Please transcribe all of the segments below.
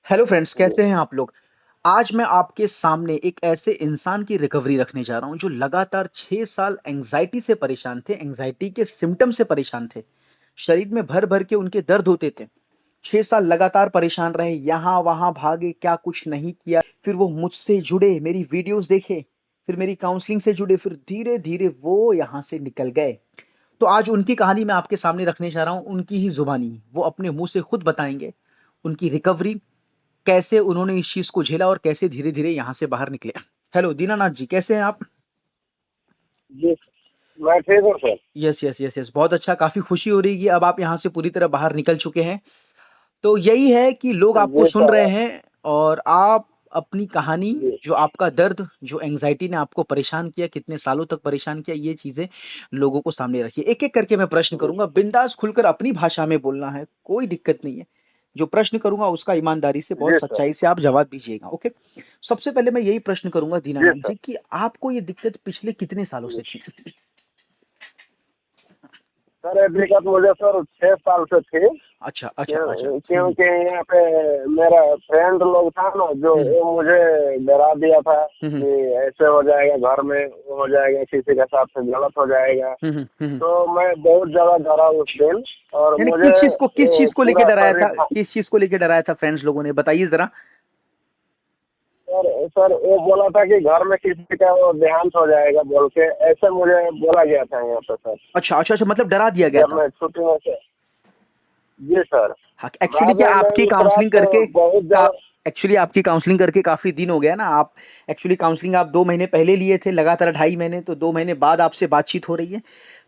Hello friends, जी, कैसे हैं आप लोग। आज मैं आपके सामने एक ऐसे इंसान की रिकवरी रखने जा रहा हूं जो लगातार 6 साल एंजाइटी से परेशान थे, एंजाइटी के सिम्टम से परेशान थे। शरीर में भर भर के उनके दर्द होते थे। 6 साल लगातार परेशान रहे, यहाँ वहां भागे, क्या कुछ नहीं किया। फिर वो मुझसे जुड़े, मेरी वीडियोस देखे, फिर मेरी काउंसलिंग से जुड़े, फिर धीरे धीरे वो यहाँ से निकल गए। तो आज उनकी कहानी मैं आपके सामने रखने जा रहा हूँ, उनकी ही जुबानी। वो अपने मुंह से खुद बताएंगे उनकी रिकवरी, कैसे उन्होंने इस चीज को झेला और कैसे धीरे धीरे यहां से बाहर निकले। हेलो दीनानाथ जी, कैसे हैं आप। जी, मैं ठीक हूँ sir. Yes yes yes yes, बहुत अच्छा, काफी खुशी हो रही है कि अब आप यहाँ से पूरी तरह बाहर निकल चुके हैं। तो यही है कि लोग आपको जी सुन रहे सर। हैं और आप अपनी कहानी, जी, जो आपका दर्द, जो एंजाइटी ने आपको परेशान किया, कितने सालों तक परेशान किया, ये चीजें लोगों को सामने रखिए। एक एक करके मैं प्रश्न जी, करूंगा, बिंदास खुलकर अपनी भाषा में बोलना है, कोई दिक्कत नहीं है। जो प्रश्न करूंगा उसका ईमानदारी से, बहुत जी सर। सच्चाई से आप जवाब दीजिएगा, ओके। सबसे पहले मैं यही प्रश्न करूंगा जी दीनानाथ सर। जी कि आपको ये दिक्कत पिछले कितने सालों जी। से थी। सर ये दिक्कत मुझे सर 6 साल से थी। अच्छा अच्छा अच्छा। क्योंकि यहाँ पे मेरा फ्रेंड लोग था ना, जो हम्म वो मुझे डरा दिया था हम्म कि ऐसे हो जाएगा, घर में वो हो जाएगा, किसी के साथ से गलत हो जाएगा। हम्म। तो मैं बहुत ज्यादा डरा उस दिन। और यानी मुझे किस चीज को लेके पूरा डराया था, शरीर। किस चीज को लेके डराया था फ्रेंड्स लोगों ने, बताइए जरा। सर वो बोला था कि घर में किसी का वो देहांत हो जाएगा बोल के, ऐसे मुझे बोला गया था यहाँ पे सर। अच्छा अच्छा अच्छा, मतलब डरा दिया गया जब था। मैं छुट्टी में से। जी सर। हाँ, एक्चुअली बाद क्या में मैं आपकी उस काउंसलिंग रात करके बहुत का ज्यादा। एक्चुअली आपकी काउंसलिंग करके काफी दिन हो गया ना। आप एक्चुअली काउंसलिंग आप 2 महीने पहले लिए थे, लगातार 2.5 महीने, तो 2 महीने बाद आपसे बातचीत हो रही है।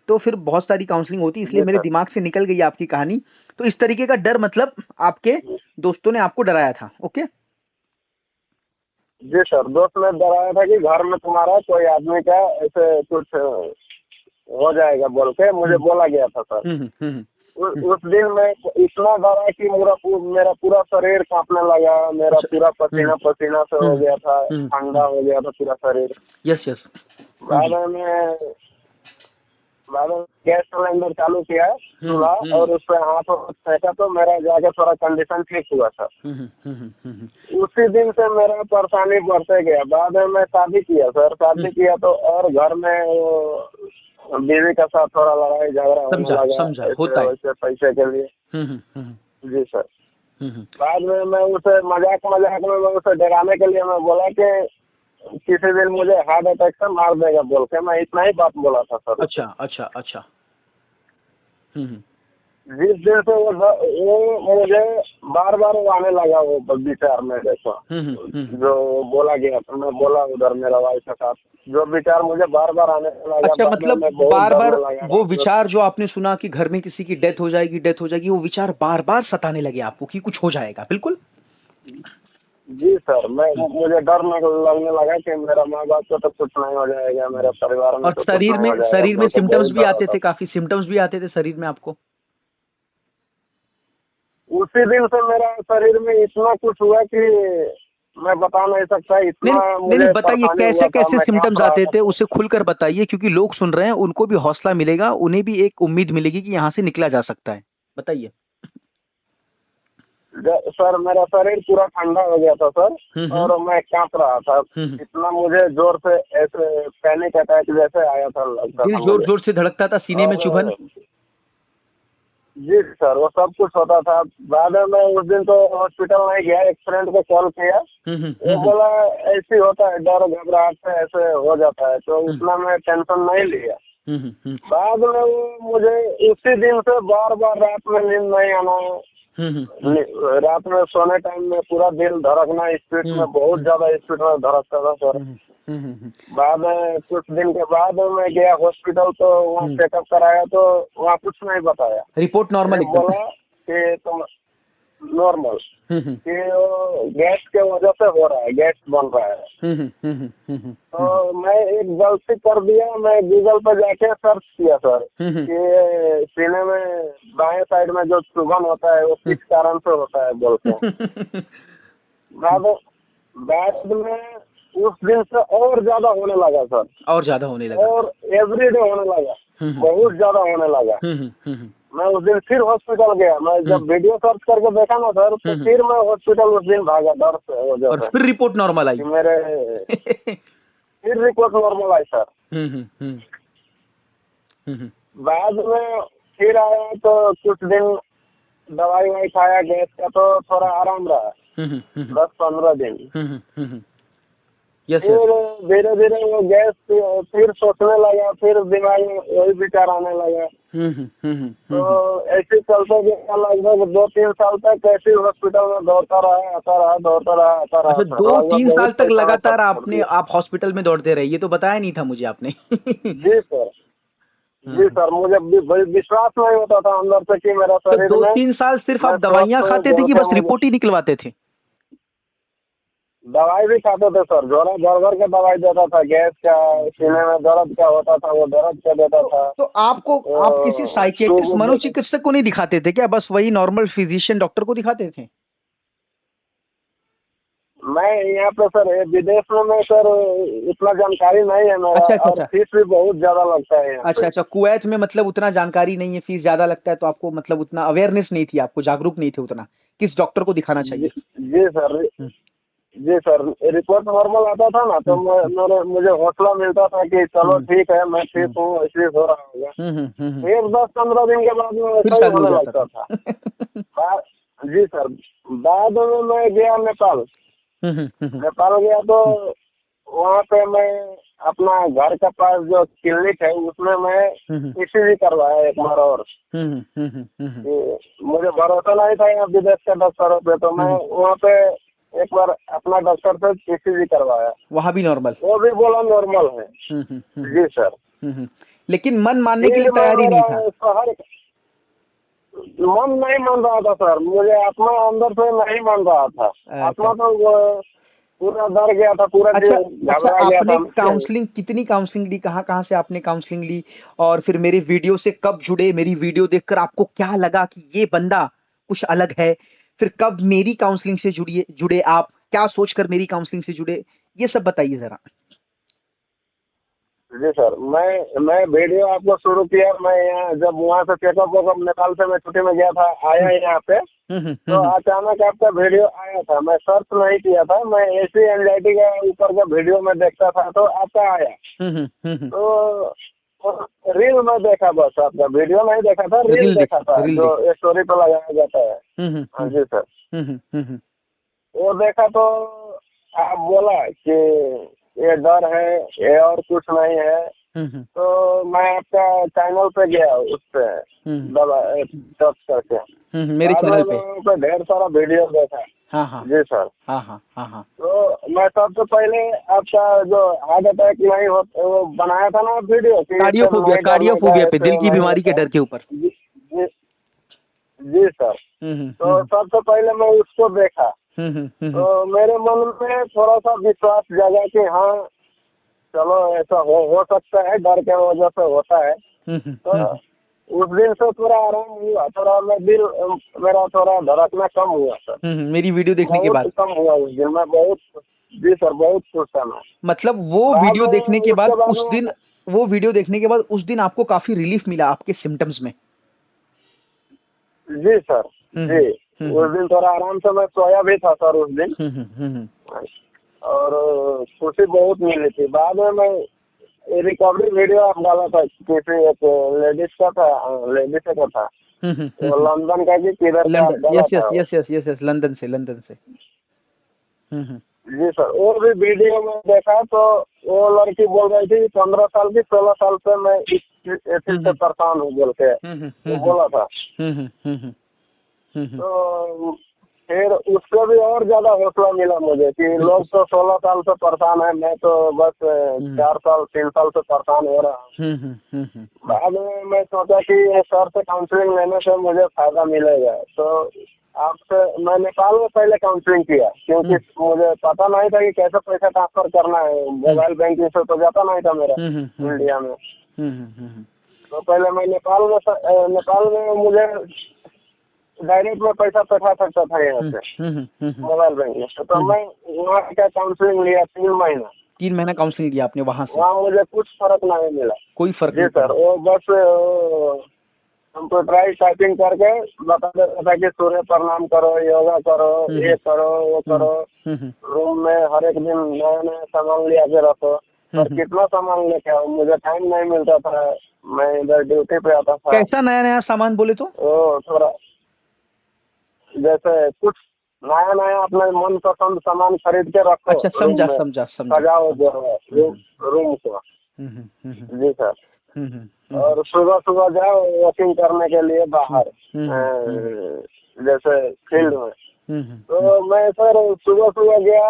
तो फिर बहुत सारी काउंसलिंग होती है, इसलिए जी मेरे सर। दिमाग से निकल गई आपकी कहानी। तो इस तरीके का डर, मतलब आपके दोस्तों ने आपको डराया था, ओके। जी सर, दोस्त ने डराया था कि घर में तुम्हारा कोई आदमी का ऐसे कुछ हो जाएगा बोल के मुझे हम्म बोला गया था सर। हम्म हम्म हम्म। उस दिन मैं इतना डरा कि मेरा पूरा शरीर कांपने लगा, मेरा अच्छा। पूरा पसीना पसीना से हो गया था, ठंडा हम्म। हो गया था पूरा शरीर। Yes yes. बाद में बाद में गैस सिलेंडर चालू किया चूल्हा, हम्म और उस पर हाथ फेंका तो मेरा जाके थोड़ा कंडीशन ठीक हुआ था। हम्म। उसी दिन से मेरा परेशानी बढ़ते गया। बाद में मैं शादी किया सर, शादी किया तो और घर में वो बीवी के साथ थोड़ा लड़ाई झगड़ा होने समझा लगा, समझा, ऐसे होता है। वैसे पैसे के लिए। हम्म। जी सर। हम्म। बाद में मैं उसे मजाक मजाक में मैं उसे डराने के लिए मैं बोला कि किसी दिन मुझे हार्ट अटैक से मार देगा बोल के, मैं इतना ही बात बोला था सर उसे। अच्छा अच्छा अच्छा। हम्म जिस दिन से वो मुझे बार बार वो आने लगा, वो विचार में देखो हम्म। जो बोला गया था, मैं बोला उधर मेरा वाइफ के साथ जो विचार मुझे बार बार आने लगा। अच्छा, बाद में मतलब मैं बहुत बार बार डरने लगा वो रात में। विचार जो आपने सुना कि घर में किसी की डेथ हो जाएगी, डेथ हो जाएगी, वो विचार बार बार सताने लगे आपको कि कुछ हो जाएगा, बिल्कुल। जी सर, मैं हम्म। मुझे डर लगने लगा कि मेरा माँ बाप को तो कुछ नहीं हो जाएगा, मेरे परिवार में और तो कुछ नहीं हो जाएगा शरीर में बोल के सिम्टम्स बहुत भी डर आते होता थे, था। काफी सिम्टम्स भी आते थे शरीर में आपको। उसी दिन से मेरा शरीर में इतना कुछ हुआ कि मैं बता नहीं सकता, नहीं इतना नहीं नहीं, मुझे बताइए परेशानी कैसे हुआ था, कैसे मैं सिम्टम्स कांप रहा आते थे, था। उसे खुलकर बताइए, क्योंकि लोग सुन रहे हैं, उनको भी हौसला मिलेगा, उन्हें भी एक उम्मीद मिलेगी कि यहाँ से निकला जा सकता है। बताइए। सर मेरा शरीर पूरा ठंडा हो गया था सर, हम्म। और मैं कांप रहा था। हम्म। इतना मुझे जोर से ऐसे पैनिक अटैक जैसे आया था, लगता दिल था जोर मुझे। जोर से धड़कता था, सीने में चुभन। और जी सर, वो सब कुछ होता था। बाद में मैं उस दिन तो हॉस्पिटल नहीं गया, एक फ्रेंड को कॉल किया। वो हम्म। बोला ऐसे होता है, डर घबराहट से ऐसे हो जाता है, तो हम्म उतना मैं टेंशन नहीं लिया। हम्म। बाद में वो मुझे उसी दिन से बार बार रात में नींद नहीं आना, हम्म। रात में सोने टाइम में पूरा दिल धड़कना स्पीड हम्म में, बहुत हम्म ज्यादा स्पीड में धड़कता था सर। हम्म हम्म। बाद में कुछ दिन के बाद मैं गया हॉस्पिटल, तो वहाँ हम्म। चेकअप कराया तो वहाँ कुछ नहीं बताया। रिपोर्ट नॉर्मल सिर्फ एकदम। बोला कि तुम नॉर्मल, हम्म कि वो गैस के वजह से हो रहा है, गैस बन रहा है। तो मैं एक गलती कर दिया, मैं गूगल पर जाके सर्च किया सर हम्म कि सीने में बाएं साइड में जो चुभन होता है वो किस कारण से होता है बोल के। बाद बाद में उस दिन से और ज्यादा होने लगा सर, और ज्यादा होने लगा। और एवरीडे होने लगा, हम्म बहुत ज्यादा होने लगा। हम्म हम्म मैं उस दिन फिर हॉस्पिटल गया। मैं जब वीडियो सर्च करके देखा ना सर, तो फिर मैं हॉस्पिटल उस दिन भागा डर से वजह और से फिर रिपोर्ट नॉर्मल आई। कि मेरे फिर रिपोर्ट नॉर्मल आई सर। हम्म। बाद में फिर आया तो कुछ दिन दवाई वाई खाया गैस का, तो थोड़ा आराम रहा 10-15 दिन। Yes yes. फिर धीरे धीरे वो गैस फिर सोचने लगा, फिर दिमाग में वही विचार आने लगा। तो ऐसे चलते गया लगभग 2-3 साल तक ऐसे हॉस्पिटल में दौड़ता रहा, आता रहा, दौड़ता रहा, आता रहा अच्छा, सर। दो लगभग तीन साल बहुत तक पैसा में लगातार खर्च कर दिया। आप हॉस्पिटल में दौड़ते रहे, ये तो बताया नहीं था मुझे आपने। जी सर। जी सर, मुझे विश्वास नहीं होता था अंदर से कि मेरा तो शरीर दो में तीन साल सिर्फ आप मैं दवाइयां स्वस्थ हूँ खाते थे बोल कि के बस मुझे। रिपोर्ट ही निकलवाते थे? दवाई भी खाते थे सर, जोरा भर भर के दवाई देता था। गैस का, सीने में दर्द का होता था, वो दर्द का देता था। तो आपको, आप किसी साइकियाट्रिस्ट ट्यूब देता। मनोचिकित्सक को नहीं दिखाते थे क्या? बस वही नॉर्मल फिजिशियन डॉक्टर को दिखाते थे? मैं यहाँ पे सर विदेश में मैं सर इतना जानकारी नहीं है मेरा, अच्छा अच्छा और अच्छा। फीस भी बहुत ज्यादा लगता है यहाँ अच्छा पे। अच्छा, कुवैत में मतलब उतना जानकारी नहीं है, फीस ज्यादा लगता है, तो आपको मतलब उतना अवेयरनेस नहीं थी, आपको जागरूक नहीं थे उतना किस डॉक्टर को दिखाना जी, चाहिए। जी सर। हम्म जी सर, रिपोर्ट नॉर्मल आता था ना, तो मुझे हौसला मिलता था कि चलो हम्म ठीक है, मैं ठीक हम्म हूँ, इसलिए हो रहा होगा। हम्म। फिर 10-15 दिन के बाद में फिर ऐसा ही चालू हो होने जाता लगता था। था। जी सर। बाद में मैं गया नेपाल। हम्म। नेपाल गया तो वहाँ पे मैं अपना घर के पास जो क्लिनिक है उसमें मैं हम्म ईसीजी करवाया एक बार। और हम्म। कि मुझे भरोसा नहीं था यहाँ विदेश के डॉक्टरों पे, तो मैं वहाँ पे एक बार अपना डॉक्टर से ईसीजी करवाया। वहां भी नॉर्मल। वो भी बोला नॉर्मल है। जी सर। लेकिन मन मानने के लिए फिर मैं तैयारी नहीं मेरा था। शहर मन नहीं मान रहा था सर, मुझे आत्मा अंदर से नहीं मान रहा था। अच्छा आत्मा तो पूरा डर गया था, पूरा अच्छा अच्छा। घबरा गया आपने था मुझसे। काउंसलिंग, कितनी काउंसलिंग ली, कहाँ कहाँ से आपने काउंसलिंग ली? और फिर मेरे वीडियो से कब जुड़े? मेरी वीडियो देखकर आपको क्या लगा कि ये बंदा कुछ अलग है? फिर कब मेरी काउंसलिंग से जुड़े आप? क्या सोचकर मेरी काउंसलिंग से जुड़े? ये सब बताइए जरा। जी सर, मैं वीडियो आपको शुरू किया। मैं यहाँ जब वहाँ से चेकअप वेकअप नेपाल से मैं छुट्टी में गया था, आया यहाँ पे, तो हम्म। अचानक आपका वीडियो आया था। मैं सर्च नहीं किया था, मैं ऐसी एंजाइटी का ऊपर का वीडियो में देखता था तो आपका आया। हम्म। तो रील में देखा, बस आपका वीडियो नहीं देखा था, रील रील देखा देखी, था रील जो देखी। स्टोरी पे लगाया जाता है। हाँ जी सर। हम्म। वो देखा तो आप बोला कि ये डर है, ये और कुछ नहीं है। हम्म तो मैं आपका चैनल पे गया, उस पे हम्म दबा सर्च करके। मेरे बाद में चैनल पे। मैं उस पे ढेर सारा वीडियो देखा। हाँ हाँ जी सर। हाँ हाँ हाँ हाँ। तो मैं सबसे पहले आपका जो हार्ट अटैक नहीं हो वो बनाया था ना वीडियो कि इससे नहीं डरने का, कार्डियोफोबिया पे, ऐसे दिल की नहीं बीमारी के होता है। डर के ऊपर। जी, जी, जी सर। तो सबसे पहले मैं उसको देखा, हम्म। तो मेरे मन में थोड़ा सा विश्वास जागा कि हाँ चलो ऐसा हो सकता है, डर के वजह से होता है। तो उस दिन से थोड़ा आराम हुआ, थोड़ा मैं दिल मेरा थोड़ा धड़कना कम हुआ सर। मेरी वीडियो देखने के बहुत बाद। कम हुआ उस दिन, मैं बहुत। जी सर, बहुत खुश था मैं। मतलब वो बाद वीडियो देखने में के उसके बाद बाद उस दिन, में। वो वीडियो देखने के बाद उस दिन आपको काफी रिलीफ मिला आपके सिम्टम्स में? जी सर। जी, उस दिन थोड़ा आराम से मैं सोया भी था सर उस दिन। और खुशी बहुत मिली थी। बाद में मैं रिकवरी वीडियो आप डाला था, किसी एक लेडीज का था, लेडीज का था, वो लंदन का कि किधर का आप लंदन, डाला यस था। Yes yes yes yes yes, London से, लंदन से। जी सर, वो भी वीडियो में देखा तो वो लड़की बोल रही थी 15 साल की, 16 साल से मैं इस चीज से परेशान हूँ बोल के वो बोला था। तो फिर उससे भी और ज्यादा हौसला मिला मुझे कि लोग तो 16 साल से परेशान है, मैं तो बस 4 साल 3 साल से परेशान हो रहा हूँ। बाद में मैं सोचा कि सर से काउंसलिंग लेने से मुझे फायदा मिलेगा। तो आपसे मैं नेपाल में पहले काउंसलिंग किया, क्योंकि मुझे पता नहीं था कि कैसे पैसा ट्रांसफर करना है। मोबाइल बैंकिंग से तो जाता नहीं था मेरा इंडिया में। तो पहले मैं नेपाल में मुझे डायरेक्ट में पैसा पठा सकता था यहाँ से मोबाइल बैंकिंग से। तो मैं वहाँ का काउंसलिंग लिया 3 महीना। 3 महीना काउंसलिंग लिया आपने वहां से? वहाँ मुझे कुछ फर्क नहीं मिला। कोई फर्क जी नहीं सर, पड़ा? वो बस कंप्यूटराइज टाइपिंग करके बता देता था कि सूर्य प्रणाम करो, योगा करो, ये करो, वो करो। रूम में हर एक दिन नया नया सामान ले आके रखो। पर कितना सामान लेके आओ, मुझे टाइम नहीं मिलता था। मैं इधर ड्यूटी पे आता था। कैसा नया नया सामान बोले तो? वो थोड़ा जैसे कुछ नया नया अपने मन पसंद सामान खरीद के रखो अच्छा, रूम समझा में, समझा समझा सजाओ समझा। जो है रूम को। हम्म, हम्म, जी सर। हम्म, और सुबह सुबह जाओ वॉकिंग करने के लिए बाहर, हम्म, जैसे फील्ड में। हम्म, तो मैं सर सुबह सुबह गया।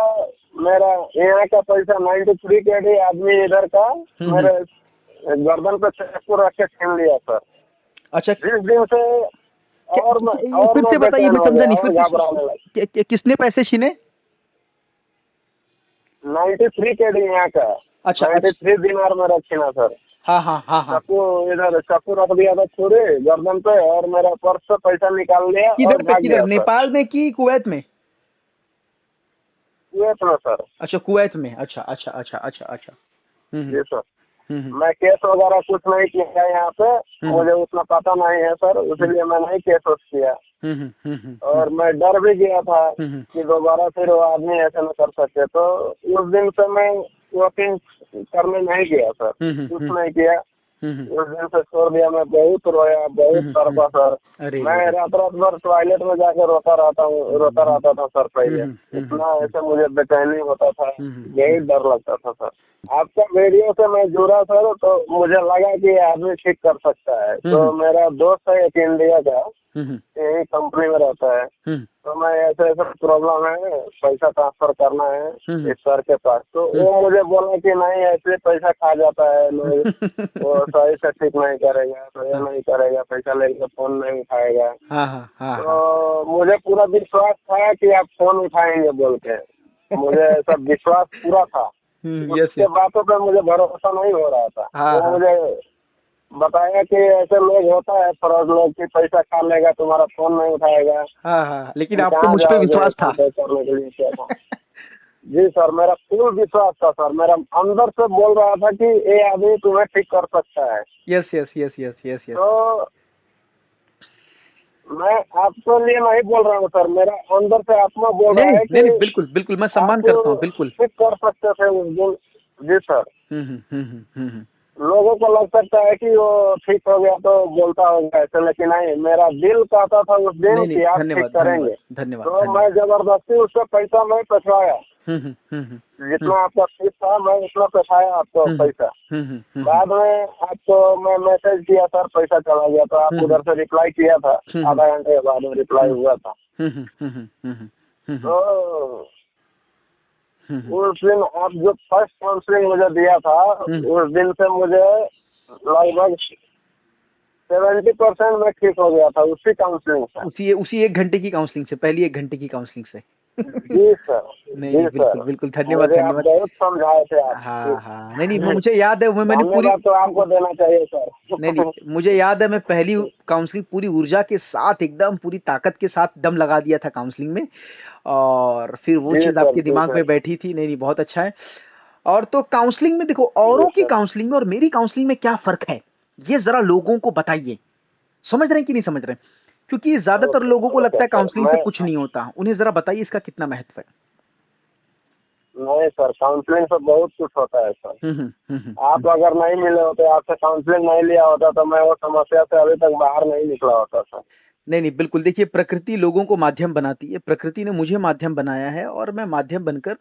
मेरा यहाँ का पैसा 93 KD आदमी इधर का मेरे गर्दन पे चाकू रख के छीन लिया सर। अच्छा, जिस दिन से और फिर मैं से बताइए, बेचैन मैं हो समझा गया नहीं, और फिर से घबराने लगा। किसने पैसे छीने? 93 KD यहाँ का, अच्छा अच्छा, 93 दिनार मेरा छीना सर। हाँ हाँ हाँ हाँ। चाकू इधर चाकू रख दिया था छुरी गर्दन पे, और मेरा पर्स से पैसा निकाल लिया और किधर पे, भाग किधर, गया सर। नेपाल में कि कुवैत में? कुवैत में सर। अच्छा, कुवैत में। अच्छा अच्छा अच्छा अच्छा अच्छा। जी सर। हम्म मैं केस वगैरह कुछ नहीं किया यहाँ पे, हम्म मुझे उतना पता नहीं है सर, इसलिए मैं नहीं केस वोस किया। और मैं डर भी गया था कि दोबारा फिर वो आदमी ऐसा न कर सके। तो उस दिन से मैं वॉकिंग करने नहीं गया सर, कुछ नहीं किया। उस दिन से छोड़ दिया। मैं बहुत रोया, बहुत तड़पा सर। अरे मैं रे रे। रात रात भर टॉयलेट में जाकर रोता रहता था सर। पहले इतना ऐसे मुझे बेचैनी होता था, यही डर लगता था सर। आपका वीडियो से मैं जुड़ा सर, तो मुझे लगा कि ये आदमी ठीक कर सकता है। तो मेरा दोस्त है एक इंडिया का, यही कंपनी में रहता है। तो मैं ऐसे ऐसे प्रॉब्लम है, पैसा ट्रांसफर करना है इस सर के पास। तो वो मुझे बोला कि नहीं, ऐसे पैसा खा जाता है लोग, वो सही से ठीक नहीं करेगा, तो ये नहीं करेगा, पैसा लेके फोन नहीं उठाएगा। हाँ हाँ हाँ हाँ। तो मुझे पूरा विश्वास था कि आप फोन उठाएंगे बोल के, मुझे ऐसा विश्वास पूरा था। यस उसके यस। बातों पे मुझे भरोसा नहीं हो रहा था। हाँ वो हाँ मुझे बताया कि ऐसे लोग होता है, फ्रॉड लोग, कि पैसा खा लेगा, तुम्हारा फोन नहीं उठाएगा, हाँ हाँ, लेकिन तुम आपको कहाँ मुझ पे जाओगे विश्वास था। कांटेक्ट करने के लिए, क्या था। जी सर, मेरा फुल विश्वास था सर। मेरा अंदर से बोल रहा था कि ये आदमी तुम्हें ठीक कर सकता है। Yes yes yes yes yes yes. तो मैं आपके लिए नहीं बोल रहा हूँ सर, मेरा अंदर से आत्मा बोल नहीं रहा नहीं है नहीं कि नहीं, बिल्कुल बिल्कुल, मैं आप सम्मान करता हूँ, बिल्कुल। ठीक कर सकते थे उस दिन। जी सर। हम्म। लोगों को लग सकता है कि वो ठीक हो गया तो बोलता होगा ऐसे, लेकिन नहीं, मेरा दिल कहता था उस दिन नहीं नहीं, कि आप ठीक धन्यवाद धन्यवाद करेंगे। धन्यवाद तो मैं धन्यवाद। जबरदस्ती उससे पैसा मैं पछवाया। हम्म जितना आपका फीस था मैं उतना पछाया आपको पैसा। बाद में आपको मैं मैसेज किया सर, पैसा चला गया। तो आप उधर से रिप्लाई किया था, आधा घंटे के बाद में रिप्लाई हुआ था। तो उस दिन आप जो फर्स्ट काउंसलिंग मुझे दिया था, उस दिन से मुझे लगभग 70% में ठीक हो गया था उसी काउंसलिंग से। उसी 1 घंटे की काउंसलिंग से, पहली 1 घंटे की काउंसलिंग से। जी सर। नहीं जी नहीं, बिल्कुल सर, बिल्कुल, धन्यवाद मुझे आप धन्यवाद। बहुत समझाए थे आप। हाँ हाँ, नहीं नहीं, मुझे याद है, मैंने पूरी धन्यवाद तो आपको देना चाहिए सर। नहीं नहीं, मुझे याद है, मैं पहली काउंसलिंग पूरी ऊर्जा के साथ, एकदम पूरी ताकत के साथ दम लगा दिया था काउंसलिंग में। और फिर वो जी चीज सर। आपके जी दिमाग सर। में बैठी थी। नहीं नहीं, बहुत अच्छा है। और तो काउंसलिंग में देखो, जी औरों की सर। काउंसलिंग में और मेरी काउंसलिंग में क्या फर्क है, ये जरा लोगों को बताइए। समझ रहे हैं कि नहीं समझ रहे हैं? क्योंकि ज्यादातर ओके लोगों को लगता ओके है सर। काउंसलिंग से मैं कुछ नहीं होता, उन्हें जरा बताइए इसका कितना महत्व है। नहीं सर, काउंसलिंग से बहुत कुछ होता है सर। आप हम्म। अगर नहीं मिले होते, आपसे काउंसलिंग नहीं लिया होता, तो मैं वो समस्या से अभी तक बाहर नहीं निकला होता सर। नहीं नहीं, बिल्कुल, देखिए, प्रकृति लोगों को माध्यम बनाती है, प्रकृति ने मुझे माध्यम बनाया है और मैं माध्यम बनकर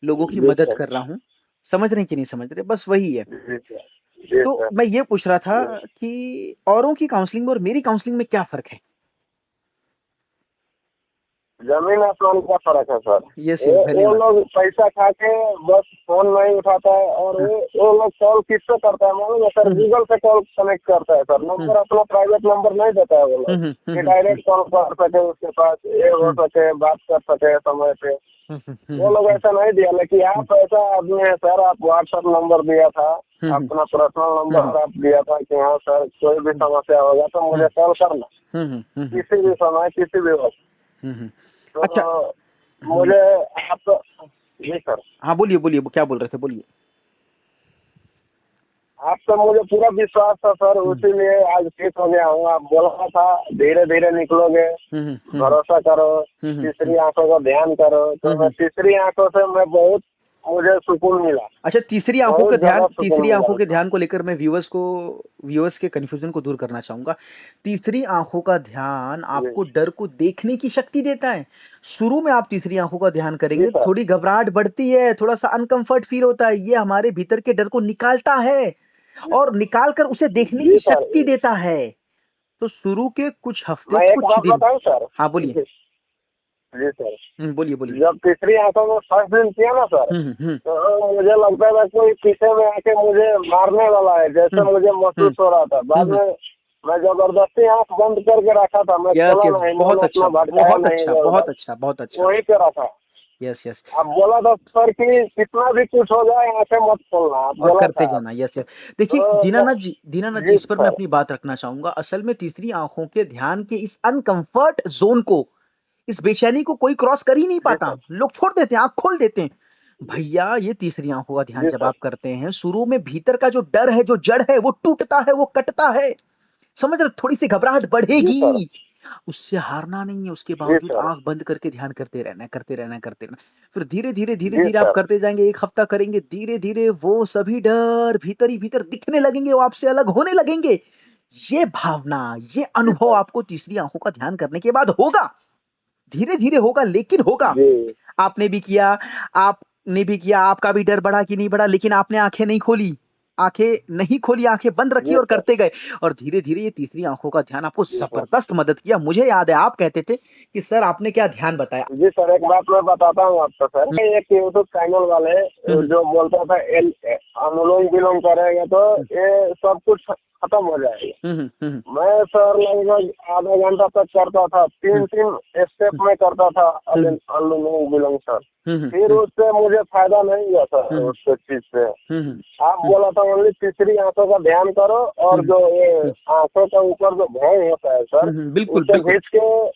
लोगों की जी मदद सर। कर रहा हूँ। समझ रहे हैं कि नहीं समझ रहे, बस वही है। जी सर। जी तो सर। मैं ये पूछ रहा था जी। कि औरों की काउंसलिंग में और मेरी काउंसलिंग में क्या फर्क है? जमीन आसमान का फर्क है सर। यस यस, वो धन्यवाद। लोग पैसा खा के बस फोन नहीं उठाता है, और हाँ, वो लोग कॉल किससे करता है मालूम है सर? हम्म गूगल से कॉल कनेक्ट करता है सर। हम्म नंबर अपना प्राइवेट नंबर नहीं देता है वो लोग, हम्म कि हम्म डायरेक्ट कॉल कर सके उसके पास, ये हो हम्म सके, बात कर सके समय पे। वो लोग हम्म ऐसा नहीं दिया। लेकिन आप ऐसा आदमी है सर, आप व्हाट्सएप नंबर दिया था, हम्म अपना पर्सनल हम्म नंबर आप दिया था कि हाँ सर, कोई भी समस्या होगा तो मुझे कॉल करना, किसी भी समय, किसी भी वक्त। हम्म। अच्छा। तो मुझे आप, जी सर, हाँ, बोलिए बोलिए, क्या बोल रहे थे, बोलिए। आप तो मुझे पूरा विश्वास था सर, उसीलिए आज ठीक हो गया हूँ। आप बोला था धीरे धीरे निकलोगे, भरोसा करो, तीसरी आंखों का ध्यान करो, तो मैं तीसरी आंखों से मैं बहुत, मुझे सुकून मिला, अच्छा, तीसरी आंखों बहुत के ध्यान, ज्यादा सुकून तीसरी मिला आंखों के उसको। ध्यान को लेकर मैं व्यूअर्स के कंफ्यूजन को दूर करना चाहूंगा। तीसरी आंखों का ध्यान जी आपको डर को देखने की शक्ति देता है। शुरू में आप तीसरी आंखों का ध्यान जी करेंगे, सर, थोड़ी घबराहट बढ़ती है, थोड़ा सा अनकंफर्ट फील होता है, ये हमारे भीतर के डर को निकालता है और निकाल कर उसे देखने की जी सर। शक्ति देता है। तो शुरू के कुछ हफ्ते, मैं एक कुछ बात दिन। बताऊं सर? हाँ, बोलिए। जी सर, बोलिए बोलिए। जब तीसरी आंखों में फर्स्ट दिन किया ना सर, हम्म। तो मुझे लगता था कोई पीछे में आके मुझे मारने वाला है, जैसे हम्म मुझे महसूस हम्म हो रहा था। बाद हम्म। में मैं जबरदस्ती आंख बंद करके रखा था, मैं यस खोला यस, नहीं, मैंने बहुत अपना अच्छा, भटकाया बहुत नहीं अच्छा, इधर बहुत उधर, अच्छा, बहुत अच्छा। वहीं पे रखा। Yes yes. आप बोला था सर कि कितना भी कुछ हो जाए आंखें मत खोलना, आप और बोला करते था। जाना। Yes yes. देखिए तो दीनानाथ जी, जी इस पर मैं सर, अपनी बात रखना चाहूंगा। असल में तीसरी आंखों के ध्यान के इस अनकंफर्ट जोन को, इस बेचैनी को कोई क्रॉस कर ही नहीं जी पाता। सर, लोग छोड़ देते हैं, आंख खोल देते हैं। भैया, ये तीसरी आंखों का ध्यान जी जब सर, आप करते हैं, शुरू में भीतर का जो डर है, जो जड़ है, वो टूटता है, वो कटता है। समझ रहे? थोड़ी सी घबराहट जी सर, बढ़ेगी, उससे हारना नहीं है। उसके जी बावजूद सर, आंख बंद करके ध्यान करते रहना है, करते रहना है, करते रहना है। फिर धीरे धीरे धीरे जी धीरे आप सर, करते जाएंगे, एक हफ्ता करेंगे, धीरे धीरे वो सभी डर भीतर ही भीतर दिखने लगेंगे, वो आपसे अलग होने लगेंगे। ये भावना, ये जी अनुभव सर, आपको तीसरी आंखों का ध्यान करने के बाद होगा। धीरे धीरे होगा, लेकिन होगा। जी आपने भी किया, आपने भी किया, आपका भी डर बढ़ा कि नहीं बढ़ा, लेकिन आपने आंखें नहीं खोली, आंखें नहीं खोली, आंखें बंद रखी जी और सर, करते गए। और धीरे धीरे ये तीसरी आंखों का ध्यान आपको जी सर, जबरदस्त मदद किया। मुझे याद है आप कहते थे कि सर आपने क्या ध्यान बताया। जी सर। एक बात मैं बताता हूँ आपको सर, हम्म एक यूट्यूब चैनल वाले हम्म जो बोलता था अनुलोम विलोम करेंगे तो ये सब कुछ खत्म हो जाएगा। हम्म हम्म मैं सर लगभग आधा घंटा तक करता था, हम्म तीन तीन स्टेप में करता था हम्म अनुलोम विलोम सर। हम्म फिर हम्म उससे मुझे फायदा नहीं हुआ सर, हम्म उससे चीज से। हम्म आप बोला था ओनली तीसरी आंखों का ध्यान करो, और जो ये आंखों का ऊपर जो भौं होता है सर, बिल्कुल उसे बिल्कुल। खींच के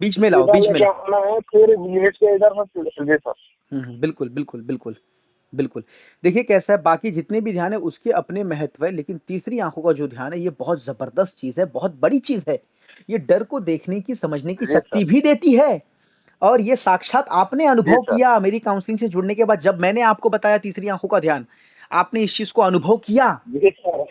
बीच में लाओ, सीधा बीच में लेके लाओ। आना है, फिर खींच के इधर से जी सर। बिल्कुल बिल्कुल बिल्कुल बिल्कुल। देखिए कैसा है, बाकी जितने भी ध्यान है उसके अपने महत्व है, लेकिन तीसरी आंखों का जो ध्यान है, ये बहुत जबरदस्त चीज है, बहुत बड़ी चीज है। ये डर को देखने की, समझने की जी सर, शक्ति भी देती है। और ये साक्षात आपने जी अनुभव सर, किया मेरी काउंसलिंग से जुड़ने के बाद, जब मैंने आपको बताया तीसरी आंखों का ध्यान, आपने इस चीज को अनुभव किया। जी सर,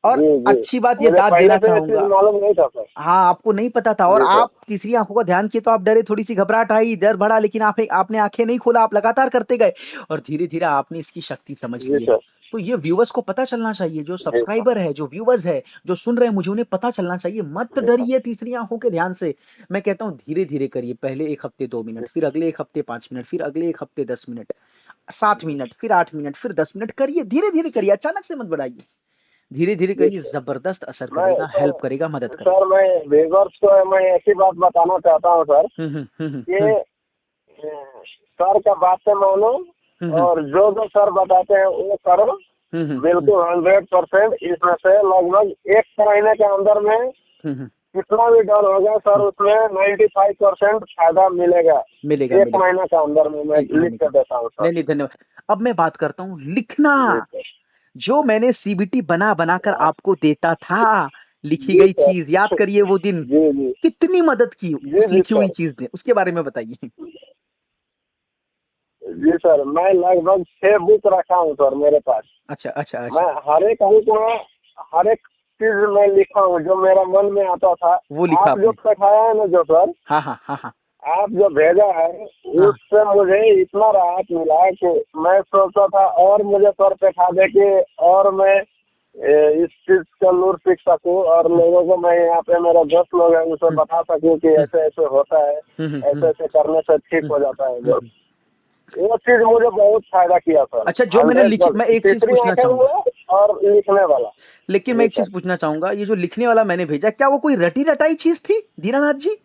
और जी जी। अच्छी बात ये मुझे दाद पहले देना से ये चीज चाहूंगा। मालूम नहीं था सर। हाँ, आपको नहीं पता था, और जी सर, आप तीसरी आंखों का ध्यान किए तो आप डरे, थोड़ी सी घबराहट आई, डर बढ़ा, लेकिन आपने आंखें नहीं खोला, आप लगातार करते गए और धीरे धीरे आपने इसकी शक्ति समझ जी ली है। सर, तो ये व्यूवर्स को पता चलना चाहिए, जो जी सर, सब्सक्राइबर है, जो व्यूवर्स है, जो सुन रहे हैं मुझे, उन्हें पता चलना चाहिए, मत जी सर, डरिए तीसरी आंखों के ध्यान से। मैं कहता हूँ धीरे धीरे करिए, पहले एक हफ्ते 2 मिनट, फिर अगले एक हफ्ते 5 मिनट, फिर अगले एक हफ्ते 10 मिनट, 7 मिनट, फिर 8 मिनट, फिर 10 मिनट करिए। धीरे धीरे करिए, अचानक से मत बढ़ाइए। धीरे धीरे जी करिए, सर। जबरदस्त असर मैं करेगा, हेल्प करेगा, मदद करेगा। सर, मैं व्यूअर्स को मैं ऐसी बात बताना चाहता हूँ सर, हम्म। कि सर का बात से मानो, हम्म और जो जो सर बताते हैं वो करो, हम्म बिल्कुल 100%। इसमें से लगभग एक महीने के अंदर में हम्म कितना भी डर होगा सर, उसमें 95% फायदा मिलेगा। मिलेगा एक मिलेगा। महीने के अंदर में मैं एक लिख महीने कर का। देता हूँ सर। नहीं नहीं, धन्यवाद। अब मैं बात करता हूँ लिखना। जी सर, जो मैंने सीबीटी बना बना कर हाँ, आपको देता था, लिखी जी गई सर, चीज, याद करिए वो दिन, जी जी, कितनी मदद की जी उस जी लिखी हुई सर, चीज ने, उसके बारे में बताइए। जी सर। मैं लगभग 6 बुक रखा हूँ सर मेरे पास। अच्छा अच्छा मैं अच्छा। हर एक बुक में हर एक चीज में लिखा हूँ जो मेरा मन में आता था। वो लिखा आप जो आपने। सिखाया है ना जो सर, हाँ हाँ हाँ हाँ आप जो भेजा है, हाँ। उससे मुझे इतना राहत मिला कि मैं सोचता था और मुझे सर सिखा दे कि और मैं इस चीज का नूर सीख सकूं, और लोगों को मैं यहाँ पे मेरा दोस्त लोग है उसे हम्म बता सकूं कि हम्म ऐसे ऐसे होता है, ऐसे हम्म ऐसे करने से ठीक हम्म हो जाता है। हम्म। वो चीज मुझे बहुत फायदा किया सर। अच्छा, जो मैंने लिखी, 100%। मैं एक चीज तीसरी पूछना आंखें चाहूंगा, वाला और लिखने वाला। लेकिन मैं जी एक सर। चीज पूछना चाहूंगा, ये जो लिखने वाला मैंने भेजा, क्या वो कोई रटी रटाई चीज थी दीनानाथ जी?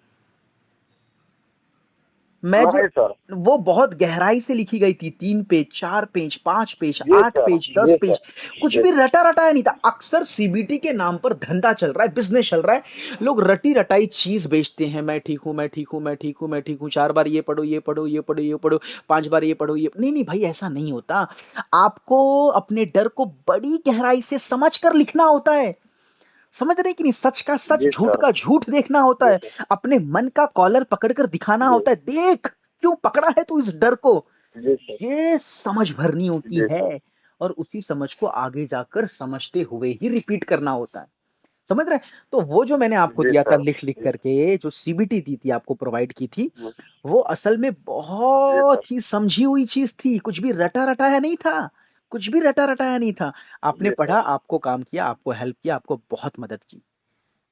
मैं जो नहीं सर। वो बहुत गहराई से लिखी गई थी, 3 पेज, 4 पेज, 5 पेज, जी 8 सर। पेज, 10 जी पेज, सर। कुछ जी भी रटा रटाया नहीं था। अक्सर सीबीटी के नाम पर धंधा चल रहा है, बिजनेस चल रहा है, लोग रटी रटाई चीज बेचते हैं। मैं ठीक हूं, मैं ठीक हूं, मैं ठीक हूं, मैं ठीक हूं, 4 बार ये पढ़ो, ये पढ़ो, ये पढ़ो, ये पढ़ो, 5 बार ये पढ़ो, ये नहीं नहीं भाई, ऐसा नहीं होता। आपको अपने डर को बड़ी गहराई से समझ कर लिखना होता है। समझ रहे कि नहीं? सच का सच, जी झूठ सर। का झूठ देखना होता जी है। सर। अपने मन का कॉलर पकड़कर दिखाना जी। होता है, देख क्यों पकड़ा है तू इस डर को। जी सर। ये समझ भरनी होती जी है, सर। और उसी समझ को आगे जाकर समझते हुए ही रिपीट करना होता है। समझ रहे? तो वो जो मैंने आपको जी दिया था सर। लिख लिख जी। करके, जो सीबीटी दी थी, आपको प्रोवाइड की थी, जी। वो असल में जी सर। बहुत ही समझी हुई चीज थी। कुछ भी रटा रटाया नहीं था, कुछ भी रटा रटाया नहीं था। आपने जी सर। पढ़ा, आपको काम किया, आपको हेल्प किया, आपको बहुत मदद की।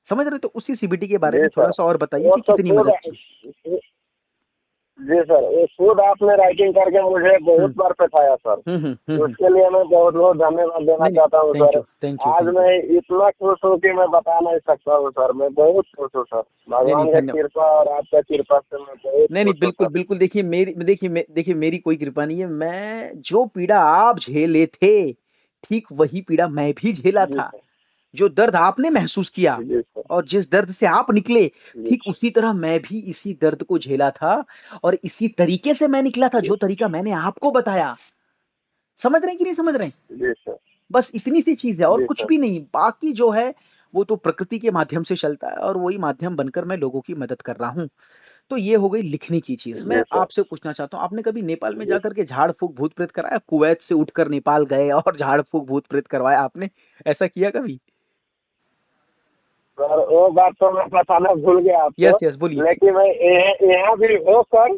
समझ रहे हो? तो उसी सीबीटी के बारे जी में सर। थोड़ा-सा और बताइए वो कि तो कितनी खुद। मदद की? जी सर, ये खुद आपने राइटिंग करके मुझे हुँ। बहुत बार सिखाया सर। हुँ, हुँ, हुँ, हुँ। उसके लिए मैं बहुत बहुत धन्यवाद देना नहीं, नहीं, चाहता हूँ thank sir. You, thank you, आज थैंक यू। मैं इतना खुश हूँ कि मैं बता नहीं सकता हूँ सर। मैं बहुत खुश हूँ सर। नहीं, नहीं, भगवान का कृपा और आपका कृपा से मैं बहुत नहीं, नहीं, खुश हूँ बिल्कुल, सर। बिल्कुल। देखिए मेरी कोई कृपा नहीं है। मैं जो पीड़ा आप झेले थे, ठीक वही पीड़ा मैं भी झेला जी था। सर। जो दर्द आपने महसूस किया जी सर। और जिस दर्द से आप निकले, जी ठीक उसी तरह मैं भी इसी दर्द को झेला था, और इसी तरीके से मैं निकला था, जी जो तरीका मैंने आपको बताया। समझ रहे हैं कि नहीं समझ रहे हैं? जी सर। बस इतनी सी चीज है और जी कुछ सर। भी नहीं। बाकी जो है वो तो प्रकृति के माध्यम से चलता है, और वही माध्यम बनकर मैं लोगों की मदद कर रहा हूँ। तो ये हो गई लिखने की चीज। मैं जी सर। आपसे पूछना चाहता हूँ, आपने कभी नेपाल में जी जाकर के झाड़ फूक भूत प्रेत कराया? कुवैत से उठकर नेपाल गए और झाड़ फूक भूत प्रेत करवाया आपने? ऐसा किया कभी? सर, वो बात तो मैं बताना भूल गया आपको। यस, यस, बोलिए। लेकिन मैं यहाँ भी होकर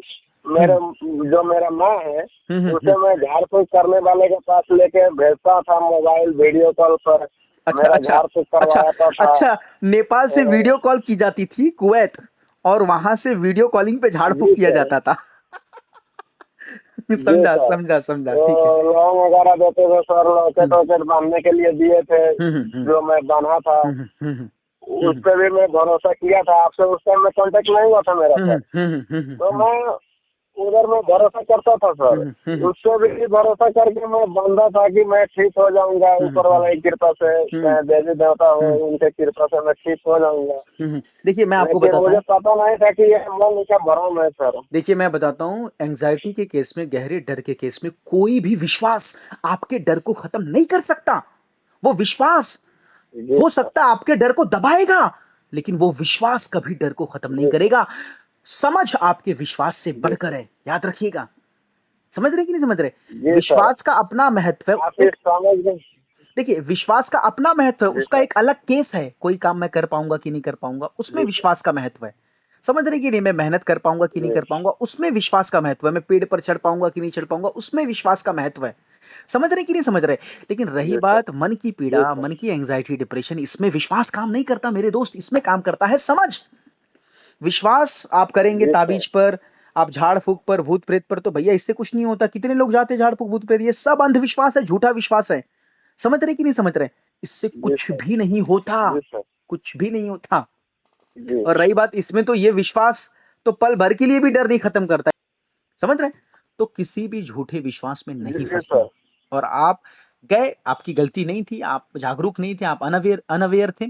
मेरे हम्म, जो मेरा माँ है, हम्म, उसे मैं झाड़ फूक करने वाले के पास लेके भेजता था मोबाइल वीडियो कॉल पर। अच्छा, मेरा अच्छा, झाड़ फूक अच्छा, करवाता था। अच्छा। नेपाल से वीडियो कॉल की जाती थी कुवैत, और वहां से वीडियो कॉलिंग पे झाड़ फूक जी किया सर। जाता था। जी समझा, सर। समझा, समझा, तो ठीक है। लौंग वगैरह देते थे सर, लॉकेट हम्म, वॉकेट बांधने के लिए दिए थे। हम्म, हम्म, जो मैं बांधा था, हम्म, हम्म, हम्म, उस हम्म, पर भी मैं भरोसा किया था। आपसे उस टाइम में कांटेक्ट नहीं हुआ था मेरा हम्म, सर। हम्म, हम्म, तो मैं उधर में भरोसा करता था सर। हम्म, हम्म, उससे भी भरोसा करके मैं बंधा था कि मैं ठीक हो जाऊंगा, हम्म, ऊपर वाला की कृपा से, हम्म, चाहे देवी देवता हो हम्म, उनके कृपा से मैं ठीक हो जाऊंगा। देखिए मैं आपको लेकिन बताता मुझे हूँ। पता नहीं था कि ये मन का भ्रम है सर। देखिए मैं बताता हूँ, एंजाइटी के केस में, गहरे डर के केस में, कोई भी विश्वास आपके डर को खत्म नहीं कर सकता। वो विश्वास जी हो सर। सकता है आपके डर को दबाएगा, लेकिन वो विश्वास कभी डर को खत्म नहीं जी सर। करेगा। समझ आपके विश्वास से जी बढ़कर सर। है, याद रखिएगा। समझ रहे कि नहीं समझ रहे? जी सर। विश्वास का अपना महत्व है। आप इस एक समझ गए। देखिए, विश्वास का अपना महत्व है, जी उसका सर। एक अलग केस है। कोई काम मैं कर पाऊंगा कि नहीं कर पाऊंगा, उसमें जी सर। विश्वास का महत्व है। समझ रहे कि नहीं? मैं मेहनत कर पाऊंगा कि नहीं जी। कर पाऊंगा, उसमें विश्वास का महत्व है। मैं पेड़ पर चढ़ पाऊंगा कि नहीं चढ़ पाऊंगा, उसमें विश्वास का महत्व है। समझ रहे कि नहीं समझ रहे? लेकिन रही जी सर। बात मन की जी पीड़ा, सर। मन की एंजाइटी, डिप्रेशन, इसमें विश्वास काम नहीं करता मेरे दोस्त, इसमें काम करता है समझ। विश्वास आप करेंगे जी सर। ताबीज पर, आप झाड़ फूक पर, भूत प्रेत पर, तो भैया इससे कुछ नहीं होता। कितने लोग जाते हैं झाड़ फूक भूत प्रेत, ये सब अंधविश्वास है, झूठा विश्वास है। समझ रहे कि नहीं समझ रहे? इससे जी कुछ सर। भी नहीं होता, जी सर। कुछ भी नहीं होता। जी। और रही बात इसमें, तो ये विश्वास तो पल भर के लिए भी डर नहीं खत्म करता है। समझ रहे? तो किसी भी झूठे विश्वास में नहीं जी फंसना। सर। और आप गए, आपकी गलती नहीं थी, आप जागरूक नहीं थे, आप अनअवेयर अनअवेयर थे।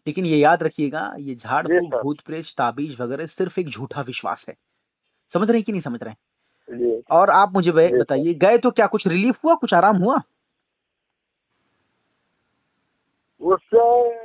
लेकिन ये याद रखिएगा, ये झाड़ जी फूक सर। भूत प्रेत ताबीज वगैरह सिर्फ एक झूठा विश्वास है। समझ रहे हैं कि नहीं समझ रहे हैं? जी। और आप मुझे जी सर। बताइए, गए तो क्या कुछ रिलीफ हुआ, कुछ आराम हुआ? उससे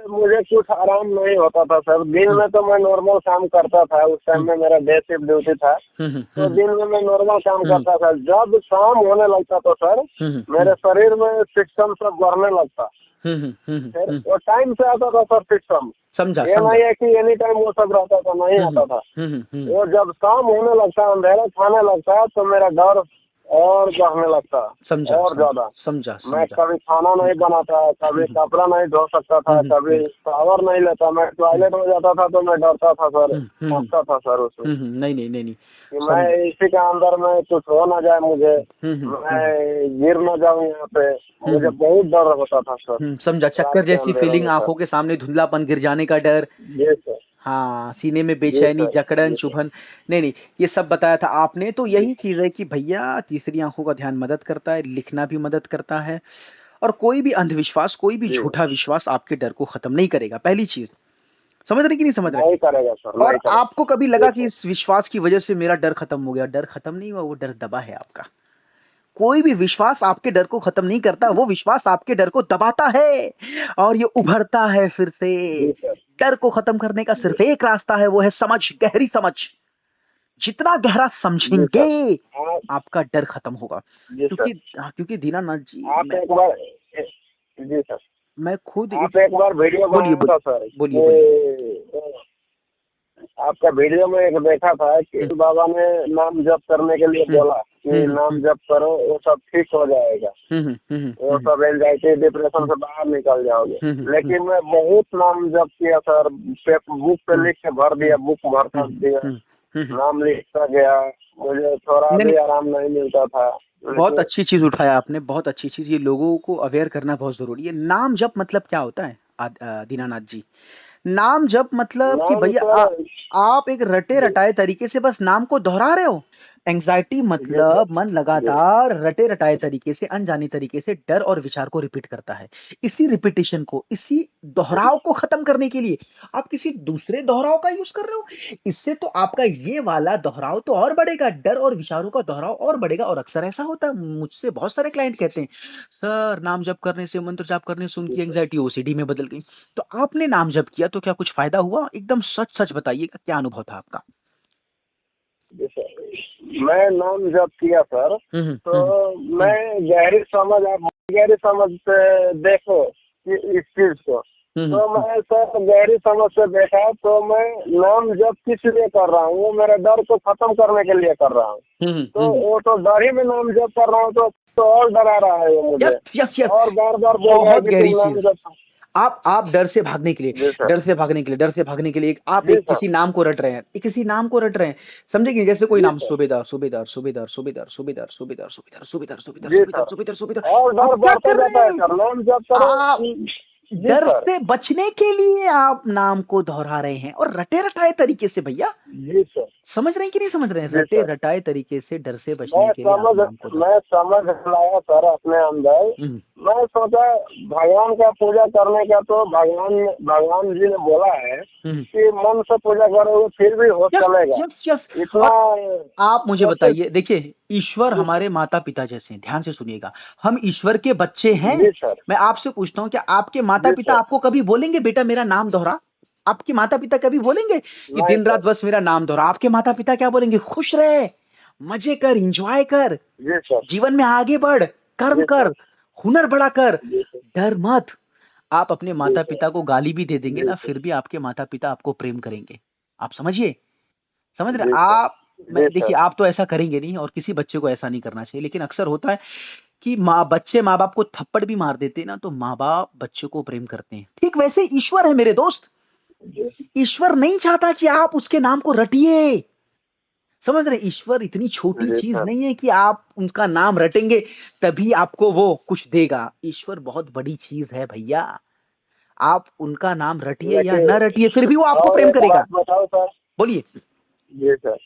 मुझे कुछ आराम नहीं होता था सर। दिन हम्म, में तो मैं नॉर्मल काम करता था। उस टाइम हम्म, में मेरा डे शिफ्ट ड्यूटी था। हम्म, तो हम्म, दिन में मैं नॉर्मल काम हम्म, करता था। जब शाम होने लगता तो सर, हम्म, मेरे शरीर में सिस्टम सब बढ़ने लगता। फिर हम्म। वो टाइम से आता था सर सिस्टम। समझा, ये समझा। नहीं है कि एनी टाइम वो सब रहता था, नहीं हम्म, आता था। हम्म, हम्म, वो जब शाम होने लगता, अंधेरा छाने लगता, तो मेरा डर और बढ़ने लगता, समझा, और समझा, ज्यादा। समझा, मैं समझा। कभी खाना नहीं बनाता, कभी हम्म, कपड़ा नहीं धो सकता था, हम्म, कभी हम्म, शावर नहीं लेता। मैं हम्म, टॉयलेट में जाता था तो मैं डरता था सर, हम्म, हम्म, कांपता था सर उसमें, नहीं, नहीं, नहीं, नहीं। कि मैं समझा। इसी के अंदर में कुछ हो ना जाए मुझे, हम्म, मैं गिर ना जाऊं यहाँ पे। मुझे हम्म, बहुत डर होता था सर, समझा। रात चक्कर के जैसी अंधेरों फीलिंग, में सर। आंखों के सामने धुंधलापन, गिर जाने का डर। जी सर। हाँ, सीने में जी बेचैनी, सर, जकड़न, जी सर, चुभन। नहीं नहीं, ये सब बताया था आपने। तो जी यही चीज है कि भैया तीसरी आंखों का ध्यान मदद करता है, लिखना भी मदद करता है। और कोई भी अंधविश्वास, कोई भी जी, झूठा विश्वास आपके डर को खत्म नहीं करेगा, पहली चीज। समझ रहे कि नहीं समझ रहे? नहीं करेगा सर, और नहीं करेगा। आपको कभी जी लगा कि सर, इस विश्वास की वजह से मेरा डर खत्म हो गया? डर खत्म नहीं हुआ, वो डर दबा है आपका। कोई भी विश्वास आपके डर को खत्म नहीं करता, वो विश्वास आपके डर को दबाता है और ये उभरता है फिर से। जी सर, डर को खत्म करने का जी, सिर्फ एक रास्ता है, वो है समझ, गहरी समझ। जितना गहरा जी समझेंगे सर। आप आपका डर खत्म होगा। जी सर, क्योंकि दीनानाथ जी, आप एक बार जी सर, मैं खुद आप एक बार वीडियो बोलिए बनाया था सर बोलिए बोलिए। कि आपका वीडियो में एक देखा था कि हम्म, बाबा ने नाम जप करने के लिए हम्म, बोला कि नाम जप करो, वो सब ठीक हो जाएगा, हम्म, हम्म, वो हम्म, सब एंजाइटी डिप्रेशन हम्म, से बाहर निकल जाओगे। हम्म, हम्म, लेकिन मैं बहुत नाम जप किया सर, बुक पे हम्म, लिख के भर हम्म, दिया, बुक भरता हम्म, दिया, हम्म, हम्म। नाम लिखता गया, मुझे थोड़ा नहीं नहीं, भी आराम नहीं मिलता था। बहुत लेकिन अच्छी चीज उठाया आपने, बहुत अच्छी चीज। ये लोगों को अवेयर करना बहुत जरूरी है। नाम जप मतलब क्या होता है दीनानाथ जी? नाम जप मतलब कि नाम भैया सर, आप एक रटे जी रटाए तरीके से बस नाम को दोहरा रहे हो। एंजाइटी जी सर, मतलब मन जी लगातार रटे रटाए तरीके से, अनजाने तरीके से डर और विचार को रिपीट करता है। इसी रिपीटिशन को, इसी दोहराव को खत्म करने के लिए आप किसी दूसरे दोहराव का यूज कर रहे हो। इससे तो आपका ये वाला दोहराव तो और बढ़ेगा, डर और विचारों का दोहराव और बढ़ेगा। और अक्सर ऐसा होता है, मुझसे बहुत सारे क्लाइंट कहते हैं, सर नाम जप करने से, मंत्र जाप करने से जी उनकी सर, एंजाइटी ओसीडी में बदल गई। तो आपने नाम जप किया तो क्या कुछ फायदा हुआ? एकदम सच सच बताइएगा, क्या अनुभव था आपका? जी सर। मैं नाम जब किया सर, हम्म तो हम्म हम्म मैं गहरी समझ, आप गहरी समझ से देखो कि इस चीज को, हम्म तो मैं सर गहरी समझ से देखा, तो मैं नाम जब किस लिए कर रहा हूँ, वो मेरे डर को खत्म करने के लिए कर रहा हूँ। तो हम्म। वो तो डर ही में नाम जप कर रहा हूँ, तो और डरा रहा है वो मुझे, यस यस यस, और बार बार बोल रहा है बहुत कि गहरी तुम नाम चीज। जप। आप डर से भागने के लिए, जी सर, डर से भागने के लिए, डर से भागने के लिए आप जी एक सर, किसी नाम को रट रहे हैं, किसी नाम को रट रहे हैं। समझे कि जैसे कोई जी नाम, सर, सूबेदार सूबेदार सूबेदार सूबेदार सूबेदार सूबेदार सूबेदार सूबेदार सूबेदार जी सूबेदार सर, सूबेदार सूबेदार। और डर आप क्या बढ़ता कर जाता रहे है हैं? सर, नाम जप करो। आप जी डर सर, से बचने के लिए आप नाम को दोहरा रहे हैं, और रटे रटाए तरीके से भैया। जी सर, समझ रहे हैं कि नहीं समझ रहे हैं? जी रटे सर। रटाए तरीके से डर से बचने मैं के लिए आप समझ नाम को दोहरा। मैं समझ लाया सर अपने अंदर। हम्म मैं सोचा भगवान का पूजा करने का, तो भगवान जी ने बोला है हम्म। कि मन से पूजा करोगे फिर भी हो यस चलेगा। Yes yes. इतना और आप मुझे सबसे। बताइए, देखिए ईश्वर जी हमारे माता पिता जैसे हैं, ध्यान से सुनिएगा। हम ईश्वर के बच्चे हैं। जी सर, मैं आपसे पूछता हूँ, क्या आपके माता जी पिता सर, आपको कभी बोलेंगे बेटा मेरा नाम दोहरा? आपके माता पिता कभी बोलेंगे कि नहीं दिन सर, रात बस मेरा नाम दोहरा? आपके माता पिता क्या बोलेंगे? खुश रहे, मजे कर, एंजॉय कर, जी सर, जीवन में आगे बढ़, कर्म जी सर, कर, हुनर बड़ा कर, जी सर, डर मत। आप अपने जी माता सर, पिता को गाली भी दे देंगे जी ना, सर, फिर भी आपके माता पिता आपको प्रेम करेंगे। आप समझिए, समझ रहे हैं? जी सर, आप, मैं जी देखिए सर, आप तो ऐसा करेंगे नहीं, और किसी बच्चे को ऐसा नहीं करना चाहिए। लेकिन अक्सर होता है कि बच्चे माँ बाप को थप्पड़ भी मार देते हैं ना, तो माँ बाप बच्चों को प्रेम करते हैं। ठीक वैसे ईश्वर है मेरे दोस्त। जी ईश्वर नहीं चाहता कि आप उसके नाम को रटिए। समझ रहे हैं? ईश्वर इतनी छोटी जी चीज सर, नहीं है कि आप उनका नाम रटेंगे तभी आपको वो कुछ देगा। ईश्वर बहुत बड़ी चीज है भैया। आप उनका नाम रटिए या लेकिन न रटिए, फिर भी वो आपको और प्रेम एक करेगा। बात बताओ सर। बोलिए जी सर,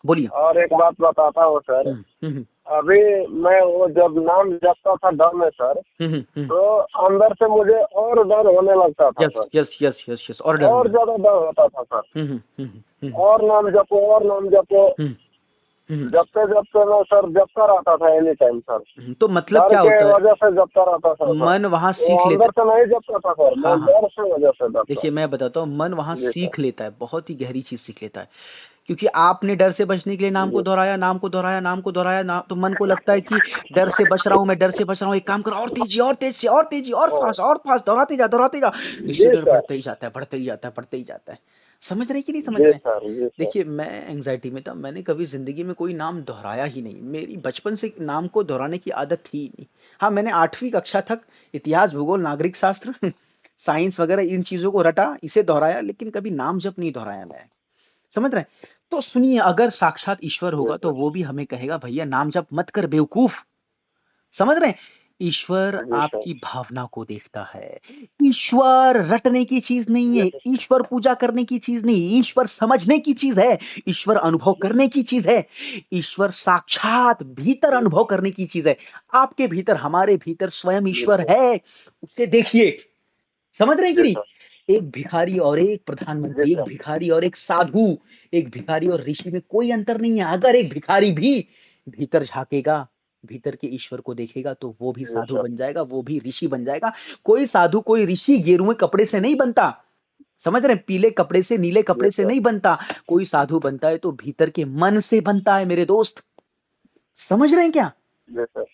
बोलिए। और एक बात बताता हूँ सर। हम्म हम्म अभी मैं वो जब नाम जपता था डर में सर, हम्म। तो अंदर से मुझे और डर होने लगता था yes sir, yes yes yes yes, और डर और होना। ज्यादा डर होता था सर। हम्म। और नाम जपो, और नाम जपो, हम्म हम्म। जपते जपते मैं सर जपता रहता था एनी टाइम सर, तो मतलब डर क्या के होता है? वजह से जपता रहता था सर। मन वहां वो सीख लेता अंदर से नहीं जपता था सर, है। मैं हाँ हाँ, डर से वजह से जपता। देखिए मैं बताता हूँ, मन वहां जी सर, सीख लेता है, बहुत ही गहरी चीज सीख लेता है। क्योंकि आपने डर से बचने के लिए नाम को जी दोहराया, नाम को दोहराया, नाम को दोहराया, नाम, तो मन को लगता है कि डर से बच रहा हूं, मैं डर से बच रहा हूं, एक काम करो, और तेजी, और तेज से, और तेजी, हाँ, और फास्ट, दोहराते जा, दोहराते जा। इससे जी डर सर, बढ़ते ही जाता है, बढ़ते ही जाता है, बढ़ते ही जाता है। समझ रहे हैं कि नहीं समझ जी रहे हैं? सर, जी सर, देखिए मैं एंजाइटी में था, मैंने कभी जिंदगी में कोई नाम दोहराया ही नहीं। मेरी बचपन से नाम को दोहराने की आदत थी ही नहीं। हाँ, मैंने 8वीं कक्षा तक इतिहास, भूगोल, नागरिक शास्त्र साइंस वगैरह इन चीजों को रटा, इसे दोहराया, लेकिन कभी नाम जप नहीं दोहराया मैं। समझ रहे हैं? तो सुनिए, अगर साक्षात ईश्वर जी होगा तो सर, वो भी हमें कहेगा भैया नाम जप मत कर बेवकूफ। समझ रहे हैं? ईश्वर जी सर। आपकी भावना को देखता है। ईश्वर रटने की चीज नहीं जी है, सर। ईश्वर पूजा करने की चीज नहीं, ईश्वर समझने की चीज है, ईश्वर अनुभव करने की चीज है, ईश्वर साक्षात भीतर जी अनुभव करने की चीज है। आपके भीतर, हमारे भीतर स्वयं जी ईश्वर सर। है, उसे देखिए। समझ रहे हैं कि जी नहीं? सर। एक भिखारी और एक जी प्रधानमंत्री, एक सर। भिखारी और एक साधु, एक भिखारी और ऋषि में कोई अंतर नहीं है। अगर एक भिखारी भी भीतर झांकेगा, भीतर के ईश्वर को देखेगा, तो वो भी जी साधु सर। बन जाएगा, वो भी ऋषि बन जाएगा। कोई साधु, कोई ऋषि गेरुए कपड़े से नहीं बनता। समझ रहे हैं? पीले कपड़े से, नीले जी कपड़े से सर। नहीं बनता। कोई साधु बनता है तो भीतर के मन से बनता है, मेरे दोस्त। समझ रहे हैं क्या? जी सर।